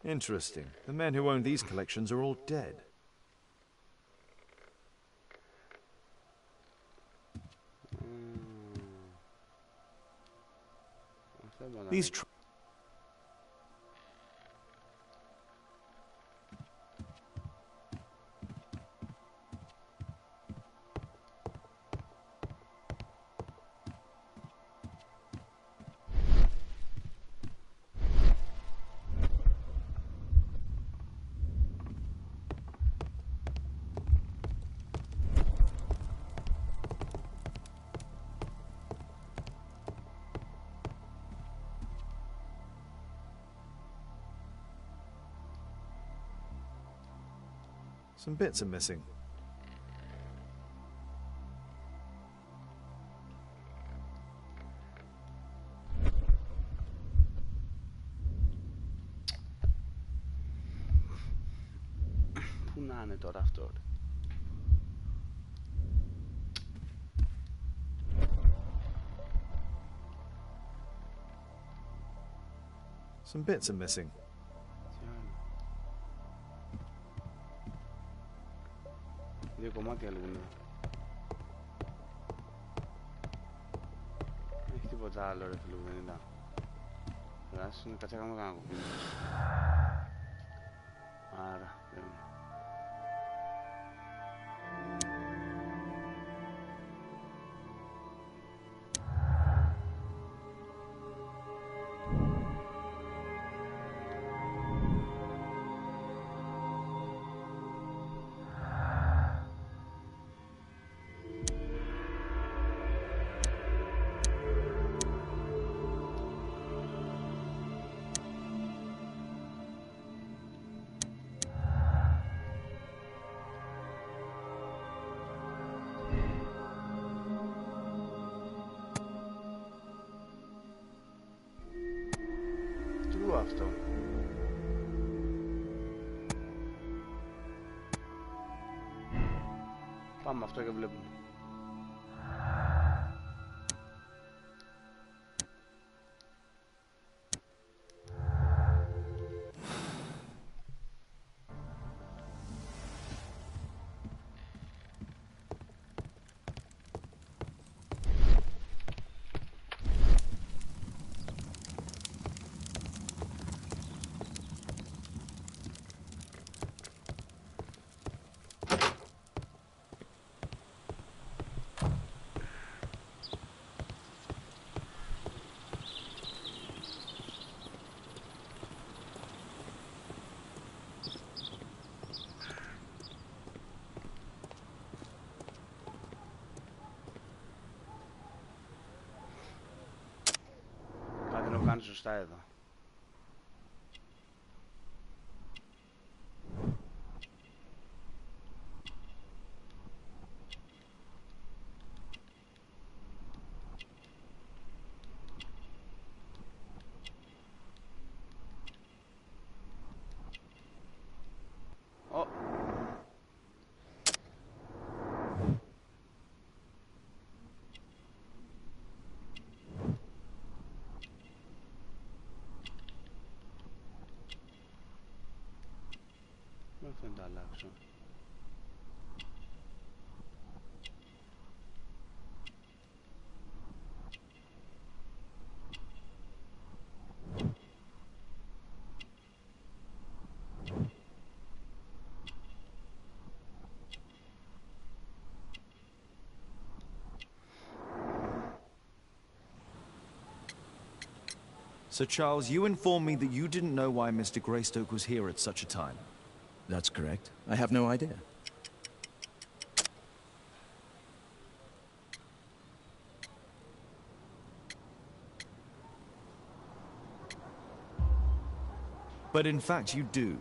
Interesting. The men who own these collections are all dead. These Some bits are missing. Πού να είναι τώρα αυτό? Some bits are missing. Δύο κομμάτια λείπουν. Δεν έχει τίποτα άλλο ρε φίλου, δεν ήταν. Πράσινο, κάτσε να κάνουμε κανένα κοπίνι. Άρα, δεν είναι. Αυτό. Πάμε αυτό και βλέπουμε. Κάτι να κάνει σωστά εδώ. Δεν τα αλλάξω. Sir Charles, you informed me that you didn't know why Mr. Greystoke was here at such a time. That's correct. I have no idea. But in fact you do.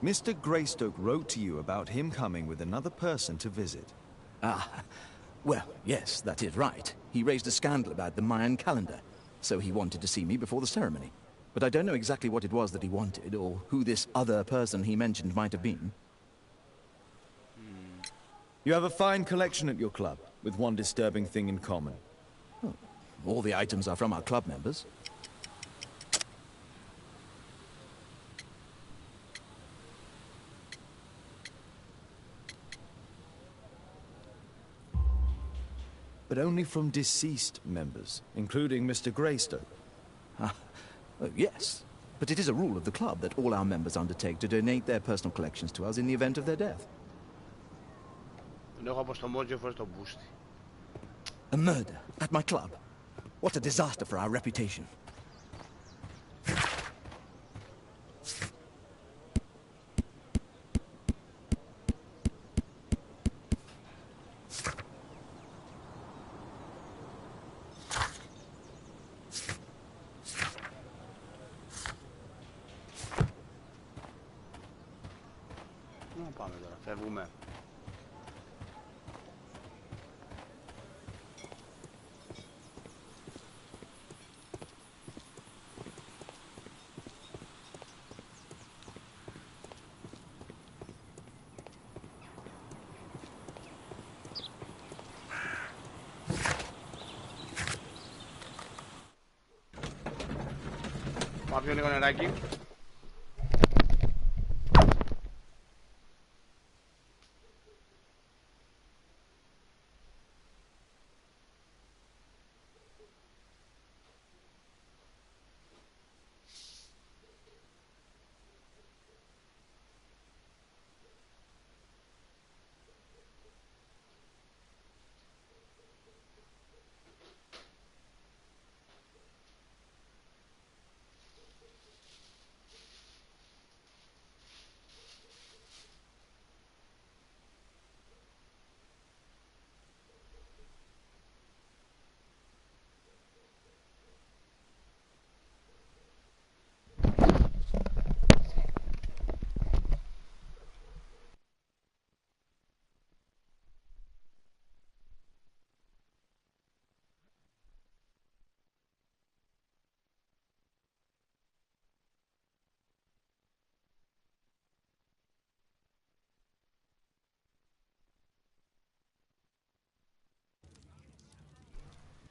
Mr. Greystoke wrote to you about him coming with another person to visit. Ah, well, yes, that is right. He raised a scandal about the Mayan calendar, so he wanted to see me before the ceremony. But I don't know exactly what it was that he wanted, or who this other person he mentioned might have been. You have a fine collection at your club, with one disturbing thing in common. Oh, all the items are from our club members. But only from deceased members, including Mr. Greystoke. Ah, Oh, yes. But it is a rule of the club that all our members undertake to donate their personal collections to us in the event of their death. A murder at my club. What a disaster for our reputation. Πάμε τώρα, φεύγουμε. Πάμε πιο λίγο νεράκι.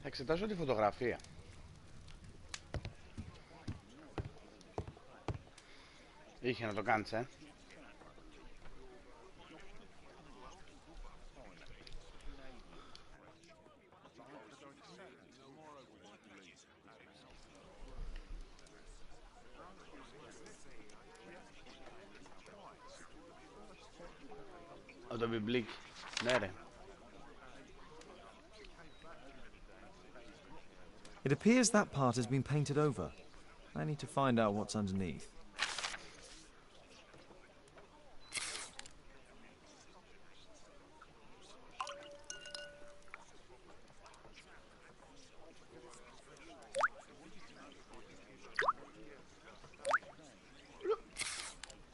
Θα εξετάσω τη φωτογραφία. Είχε να το κάνεις, Το βιβλίκι. Ναι, ρε. It appears that part has been painted over. I need to find out what's underneath.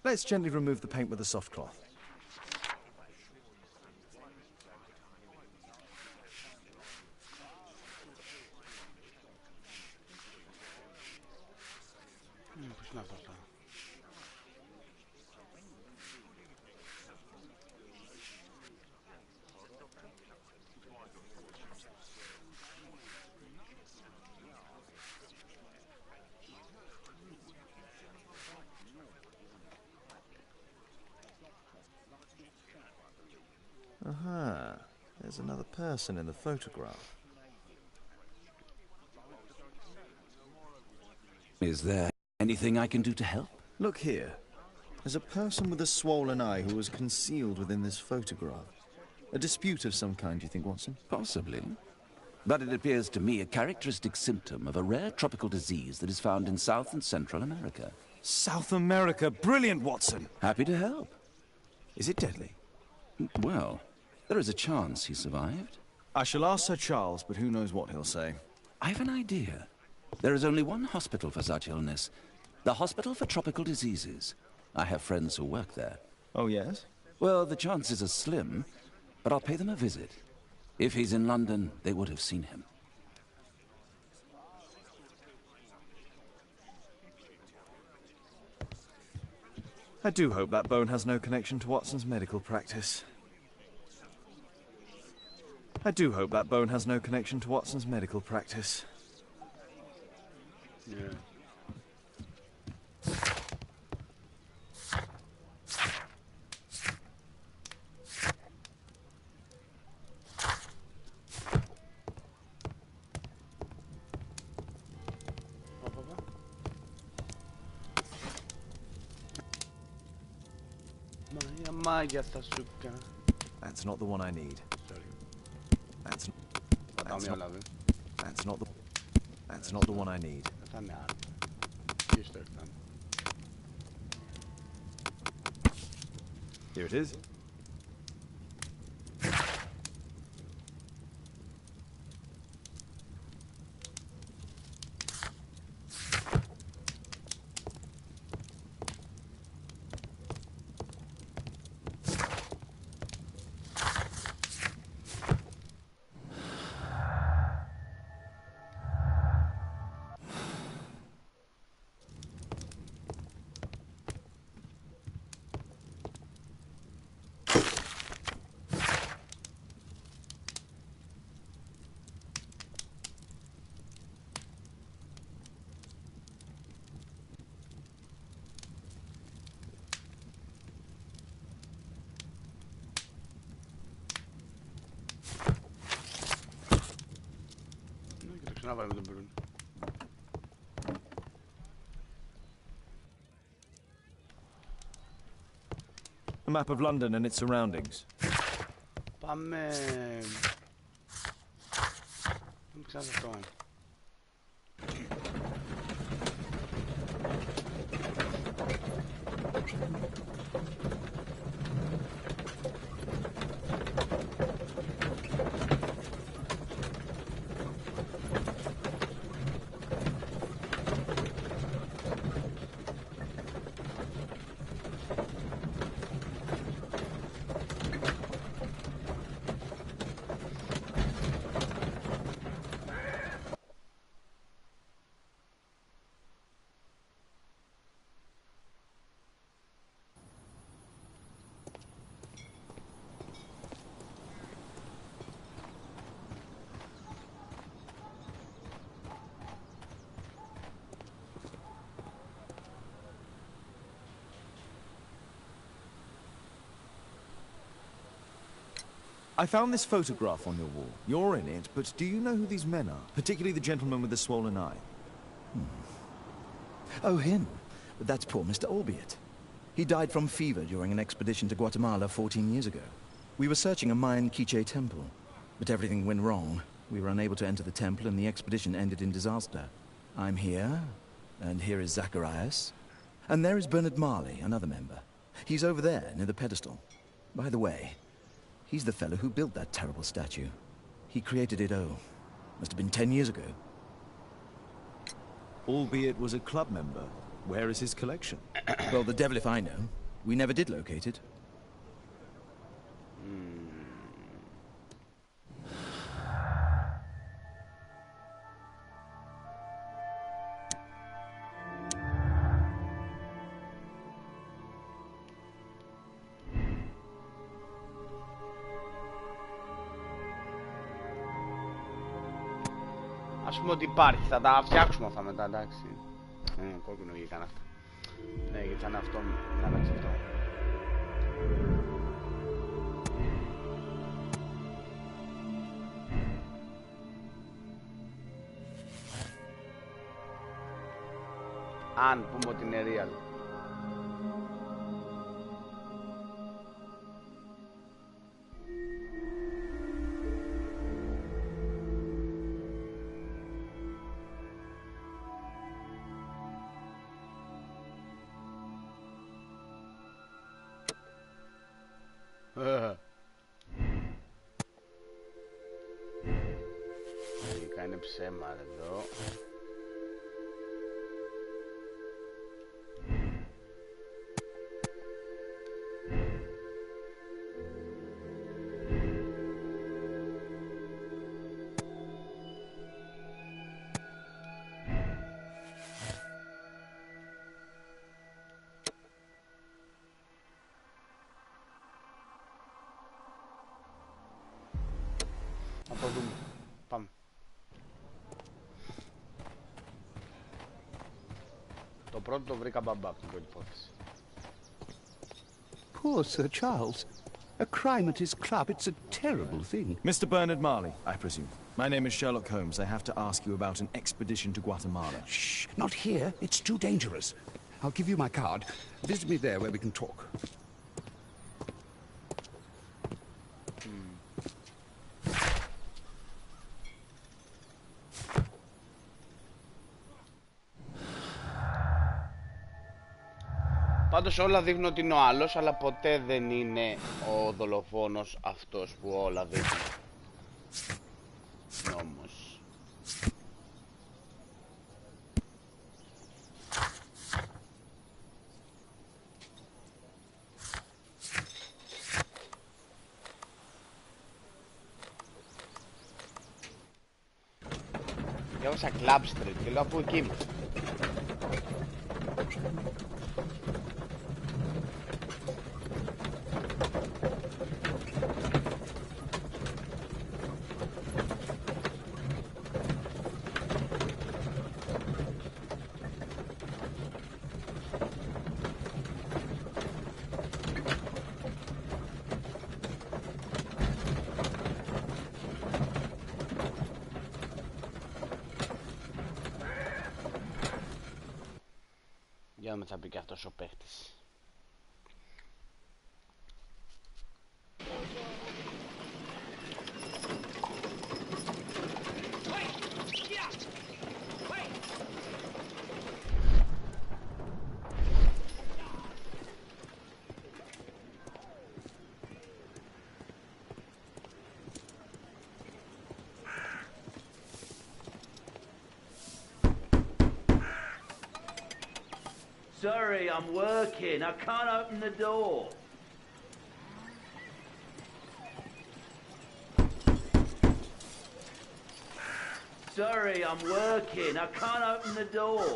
Let's gently remove the paint with a soft cloth. Aha, there's another person in the photograph. Is there anything I can do to help? Look here. There's a person with a swollen eye who was concealed within this photograph. A dispute of some kind, you think, Watson? Possibly. But it appears to me a characteristic symptom of a rare tropical disease that is found in South and Central America. South America! Brilliant, Watson! Happy to help. Is it deadly? Well, there is a chance he survived. I shall ask Sir Charles, but who knows what he'll say. I have an idea. There is only one hospital for such illness. The Hospital for Tropical Diseases. I have friends who work there. Oh, yes? Well, the chances are slim, but I'll pay them a visit. If he's in London, they would have seen him. I do hope that bone has no connection to Watson's medical practice. I do hope that bone has no connection to Watson's medical practice. Yeah. Για μάγια θα σου κάνω. That's not the one I need. That's not the one I need. Θα είναι άλλο. Τι στο έφτανε. Here it is. Να βάλουμε τον Μπρούνι. A map of London and its surroundings. Πάμε... Δεν ξέρω αυτό. I found this photograph on your wall. You're in it, but do you know who these men are? Particularly the gentleman with the swollen eye. Oh, him. But that's poor Mr. Albiot. He died from fever during an expedition to Guatemala 14 years ago. We were searching a Mayan Quiche temple, but everything went wrong. We were unable to enter the temple and the expedition ended in disaster. I'm here, and here is Zacharias. And there is Bernard Marley, another member. He's over there, near the pedestal. By the way, he's the fellow who built that terrible statue. He created it, must have been 10 years ago. Albeit was a club member. Where is his collection? Well, the devil if I know. We never did locate it. Ας πούμε ότι υπάρχει, θα τα φτιάξουμε αυτά μετά, εντάξει. Κόκκινο βγήκαν αυτά. Ναι, γιατί θα είναι αυτό, θα αλλάξει αυτό. Αν πούμε ότι είναι real. Είναι ψέμα εδώ. Θα το δούμε. Πάμε. Το πρώτο το βρήκα μπαμπά από την πρώτη υπόθεση. Poor Sir Charles. A crime at his club, it's a terrible thing. Mr. Bernard Marley, I presume. My name is Sherlock Holmes. I have to ask you about an expedition to Guatemala. Shh, not here. It's too dangerous. I'll give you my card. Visit me there where we can talk. Πάντως όλα δείχνουν ότι είναι ο άλλος, αλλά ποτέ δεν είναι ο δολοφόνος αυτός που όλα δείχνουν. Όμως... Διάβασα Club Street και λέω από εκεί είμαστε. Για να με θα μπει και αυτός ο παίχτης. Sorry, I'm working. I can't open the door. Sorry, I'm working. I can't open the door.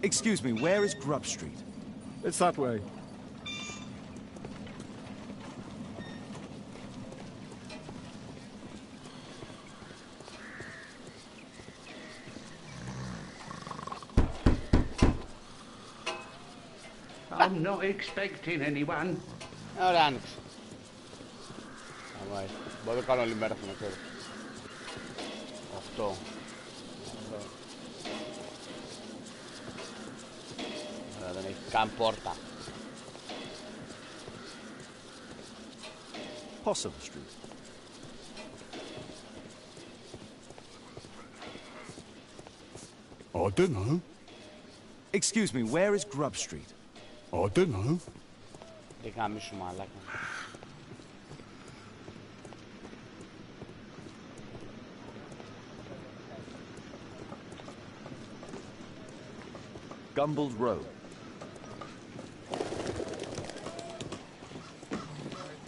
Excuse me, where is Grub Street? It's that way. I'm not expecting anyone. Ωραία, άνοιξε. Αμάει. Μπορώ να κάνω όλη μέρα αυτό να ξέρω. Αυτό. Δεν έχει καν πόρτα. Possible Street. I don't know. Excuse me, where is Grub Street? I don't know. Δεν γάμισου μαλάκα. Gumbold Road.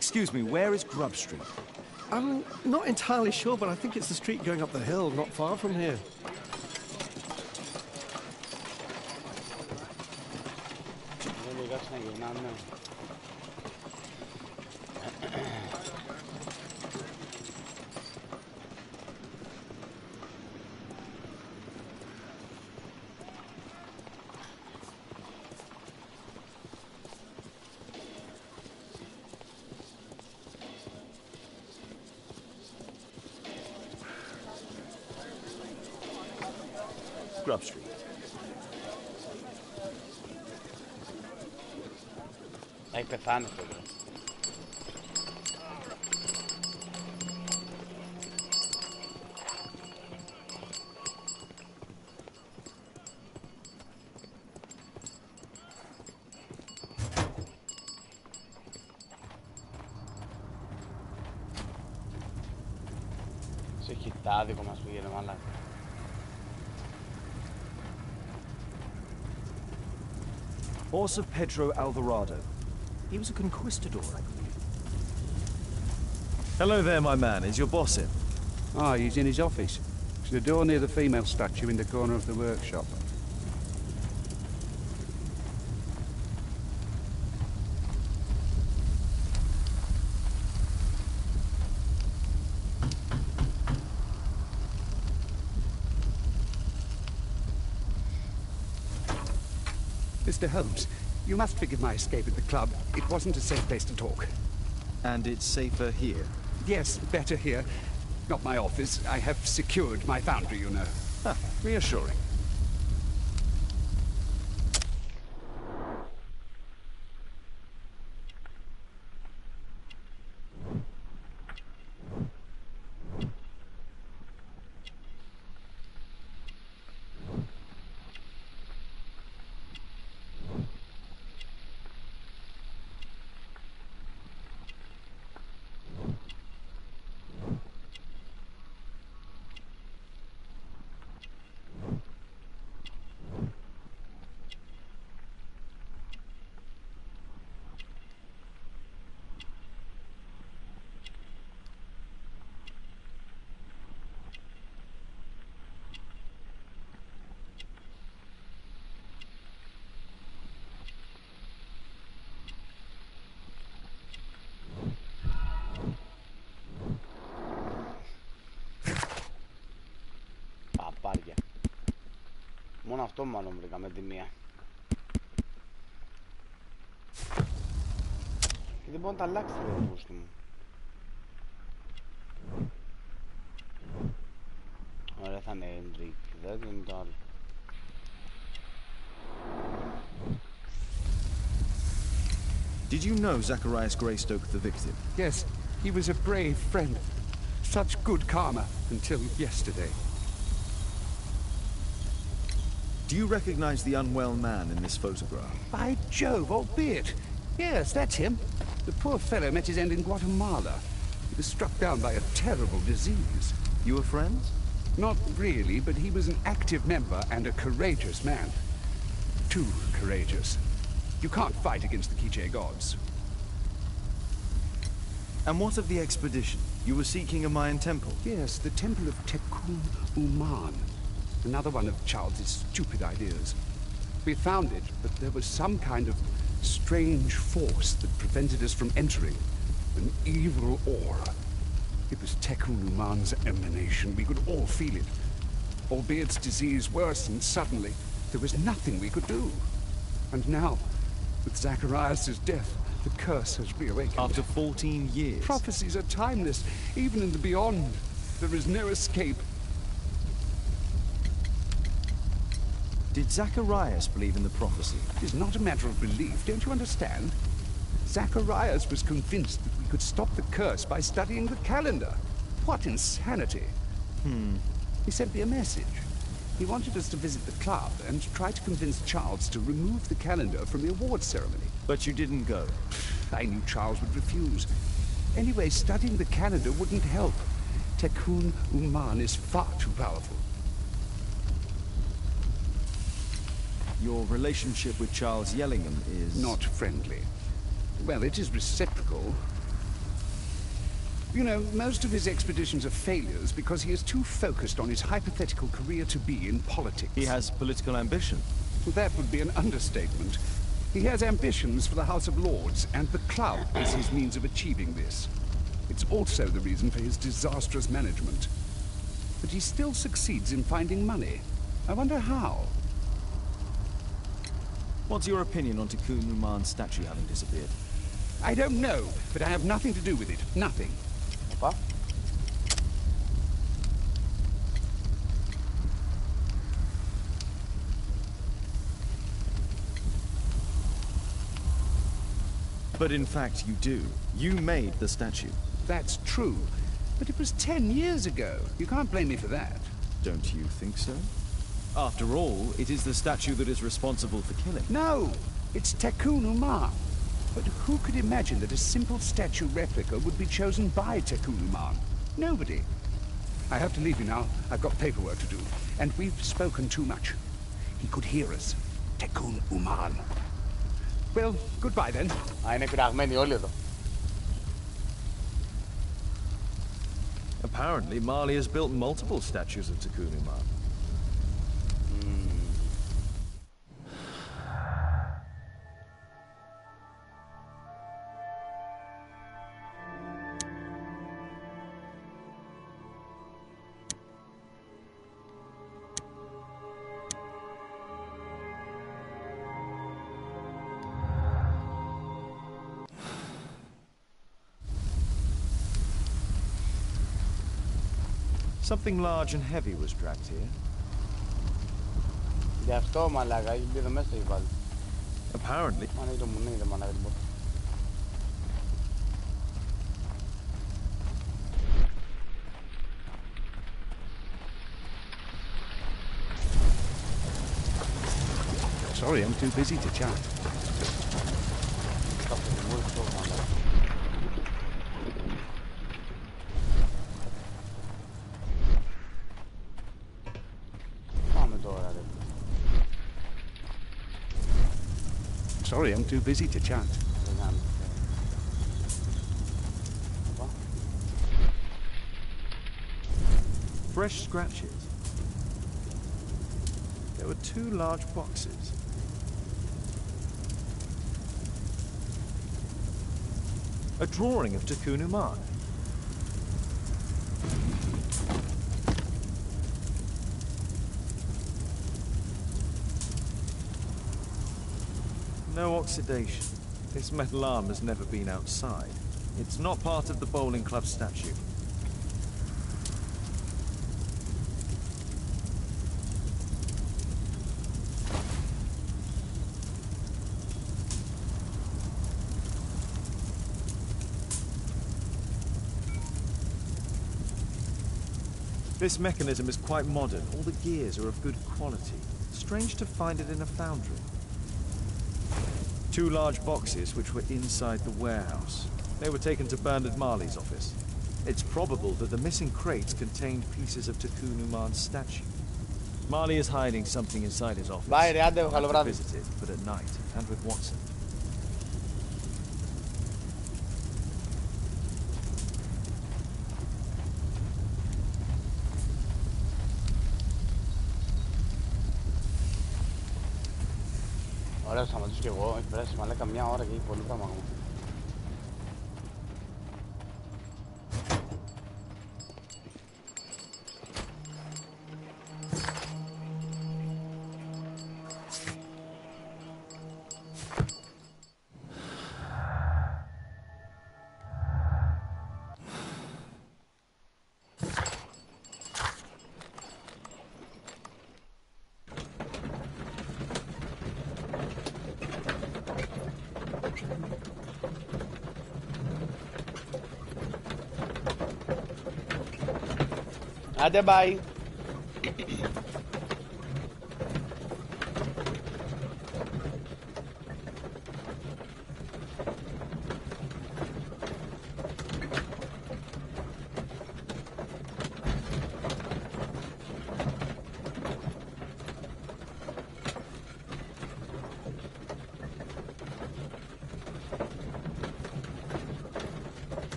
Excuse me, where is Grub Street? I'm not entirely sure, but I think it's the street going up the hill, not far from here. Δεν λιγάς να γυρνάμε. Grub Street. Έχει πεθάνει αυτό εδώ. Σε χιτάδικο μας πήγαινε μαλάκα. Horse of Pedro Alvarado. He was a conquistador, I believe. Hello there, my man. Is your boss in? Ah, he's in his office. It's the door near the female statue in the corner of the workshop. Mr. Holmes, you must forgive my escape at the club. It wasn't a safe place to talk. And it's safer here? Yes, better here. Not my office. I have secured my foundry, you know. Ah, reassuring. Παπάρια. Μόνο αυτό μάλλον βρήκα με τη μία. Και δεν μπορεί να τα αλλάξει το πούστη μου. Ωραία, θα είναι Hendrik, δεν είναι το άλλο. Did you know Zacharias Greystoke, the victim? Yes, he was a brave friend. Such good karma until yesterday. Do you recognize the unwell man in this photograph? By Jove, albeit. Yes, that's him. The poor fellow met his end in Guatemala. He was struck down by a terrible disease. You were friends? Not really, but he was an active member and a courageous man. Too courageous. You can't fight against the Quiche gods. And what of the expedition? You were seeking a Mayan temple? Yes, the temple of Tekun Uman. Another one of Charles's stupid ideas. We found it, but there was some kind of strange force that prevented us from entering. An evil aura. It was Tekun Uman's emanation. We could all feel it. Albeit its disease worsened suddenly, there was nothing we could do. And now, with Zacharias' death, the curse has reawakened. After 14 years? Prophecies are timeless. Even in the beyond, there is no escape. Did Zacharias believe in the prophecy? It is not a matter of belief, don't you understand? Zacharias was convinced that we could stop the curse by studying the calendar. What insanity! He sent me a message. He wanted us to visit the club and try to convince Charles to remove the calendar from the awards ceremony. But you didn't go? I knew Charles would refuse. Anyway, studying the calendar wouldn't help. Tekun Uman is far too powerful. Your relationship with Charles Yellingham is... not friendly. Well, it is reciprocal. You know, most of his expeditions are failures because he is too focused on his hypothetical career to be in politics. He has political ambition. Well, that would be an understatement. He has ambitions for the House of Lords, and the club is his means of achieving this. It's also the reason for his disastrous management. But he still succeeds in finding money. I wonder how. What's your opinion on Tekun Uman's statue having disappeared? I don't know, but I have nothing to do with it. Nothing. Οπα. But in fact you do. You made the statue. That's true. But it was 10 years ago. You can't blame me for that. Don't you think so? After all, it is the statue that is responsible for killing. No! It's Tekun Uman. But who could imagine that a simple statue replica would be chosen by Tekun Uman? Nobody. I have to leave you now. I've got paperwork to do. And we've spoken too much. He could hear us. Tekun Uman. Well, goodbye then. Α, είναι πειραγμένοι όλοι εδώ. Apparently, Marley has built multiple statues of Tekun Uman. Something large and heavy was dragged here. Γι' αυτό μαλάκα, έχει μπει εδώ μέσα έχει βάλει. Apparently. Μα είναι το μουνί, δεν μαλάκα τίποτα. Sorry, I'm too busy to chat. Sorry, I'm too busy to chat. Fresh scratches. There were 2 large boxes. A drawing of Tikkun Uman. No oxidation. This metal arm has never been outside. It's not part of the bowling club statue. This mechanism is quite modern. All the gears are of good quality. Strange to find it in a foundry. 2 large boxes which were inside the warehouse. They were taken to Bernard Marley's office. It's probable that the missing crates contained pieces of Tikkun Uman's statue. Marley is hiding something inside his office. Bye, Riad, I'll have to visit it, but at night and with Watson. Ωραία, θα σταματήσω κι εγώ. Έχει περάσει μαλάκα 1 ώρα και έχει πολύ πράγμα. Άντε, bye.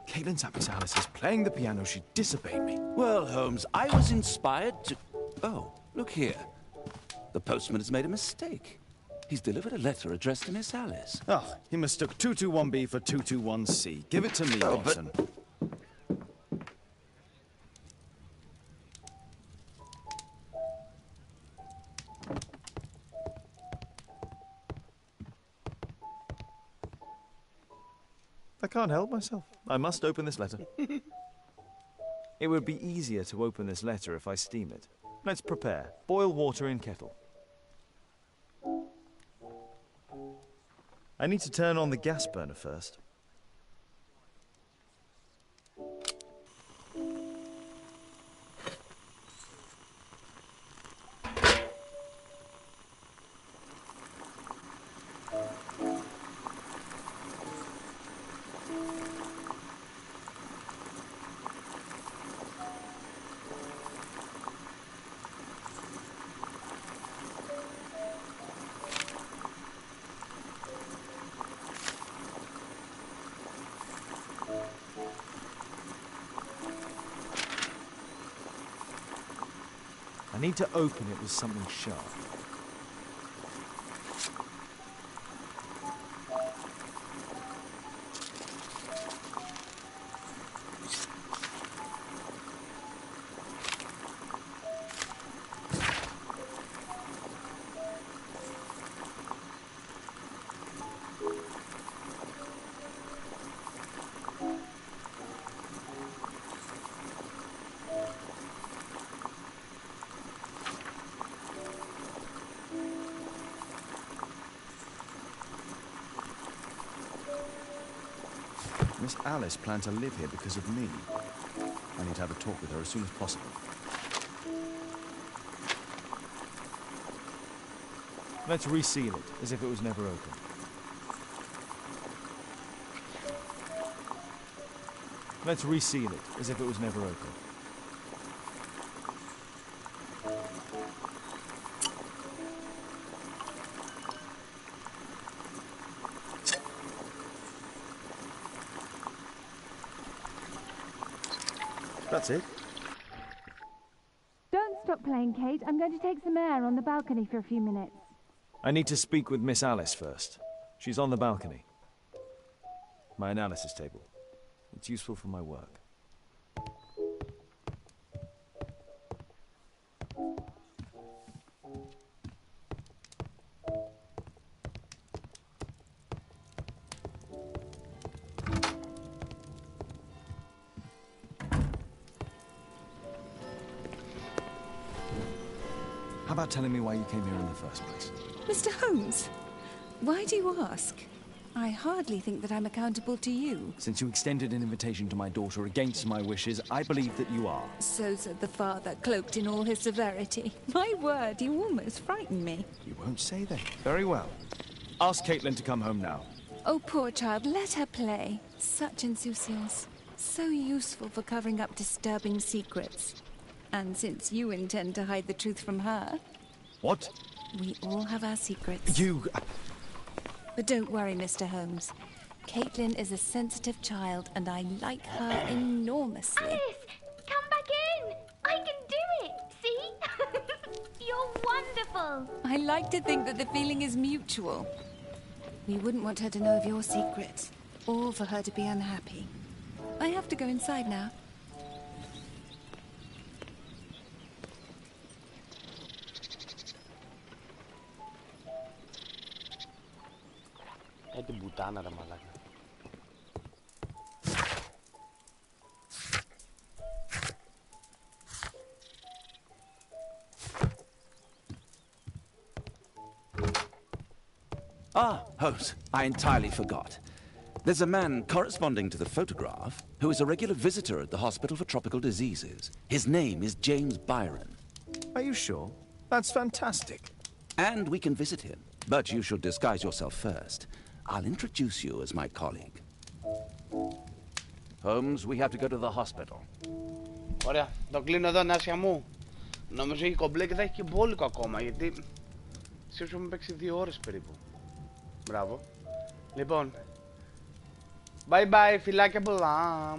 Caitlin Tapis Alice is playing the piano. She disobeyed me. Well, Holmes, I was inspired to... Oh, look here. The postman has made a mistake. He's delivered a letter addressed to Miss Alice. Oh, he mistook 221B for 221C. Give it to me, Watson. I can't help myself. I must open this letter. It would be easier to open this letter if I steam it. Let's prepare. Boil water in kettle. I need to turn on the gas burner first. need to open it with something sharp. Miss Alice planned to live here because of me. I need to have a talk with her as soon as possible. Let's reseal it, as if it was never open. Let's reseal it, as if it was never open. That's it. Don't stop playing, Kate. I'm going to take some air on the balcony for a few minutes. I need to speak with Miss Alice first. She's on the balcony. My analysis table. It's useful for my work. How about telling me why you came here in the first place? Mr. Holmes, why do you ask? I hardly think that I'm accountable to you. Since you extended an invitation to my daughter against my wishes, I believe that you are. So said the father, cloaked in all his severity. My word, you almost frightened me. You won't say that. Very well. Ask Caitlin to come home now. Oh, poor child, let her play. Such insouciance. So useful for covering up disturbing secrets. And since you intend to hide the truth from her... What? We all have our secrets. You... But don't worry, Mr. Holmes. Caitlin is a sensitive child, and I like her enormously. Alice, come back in. I can do it. See? You're wonderful. I like to think that the feeling is mutual. We wouldn't want her to know of your secrets, or for her to be unhappy. I have to go inside now. Την πουτάνα ρε μαλάκα. Ah, Holmes, I entirely forgot. There's a man corresponding to the photograph who is a regular visitor at the Hospital for Tropical Diseases. His name is James Byron. Are you sure? That's fantastic. And we can visit him, but you should disguise yourself first. I'll introduce you as my colleague. Holmes, we have to go to the hospital. Ωραία, το κλείνω εδώ, Νάσια μου. Νομίζω έχει κομπλέ και θα έχει και μπόλικο ακόμα, γιατί... Σίγουρα μου παίξει 2 ώρες περίπου. Μπράβο. Λοιπόν. Bye bye, φιλάκια πολλά.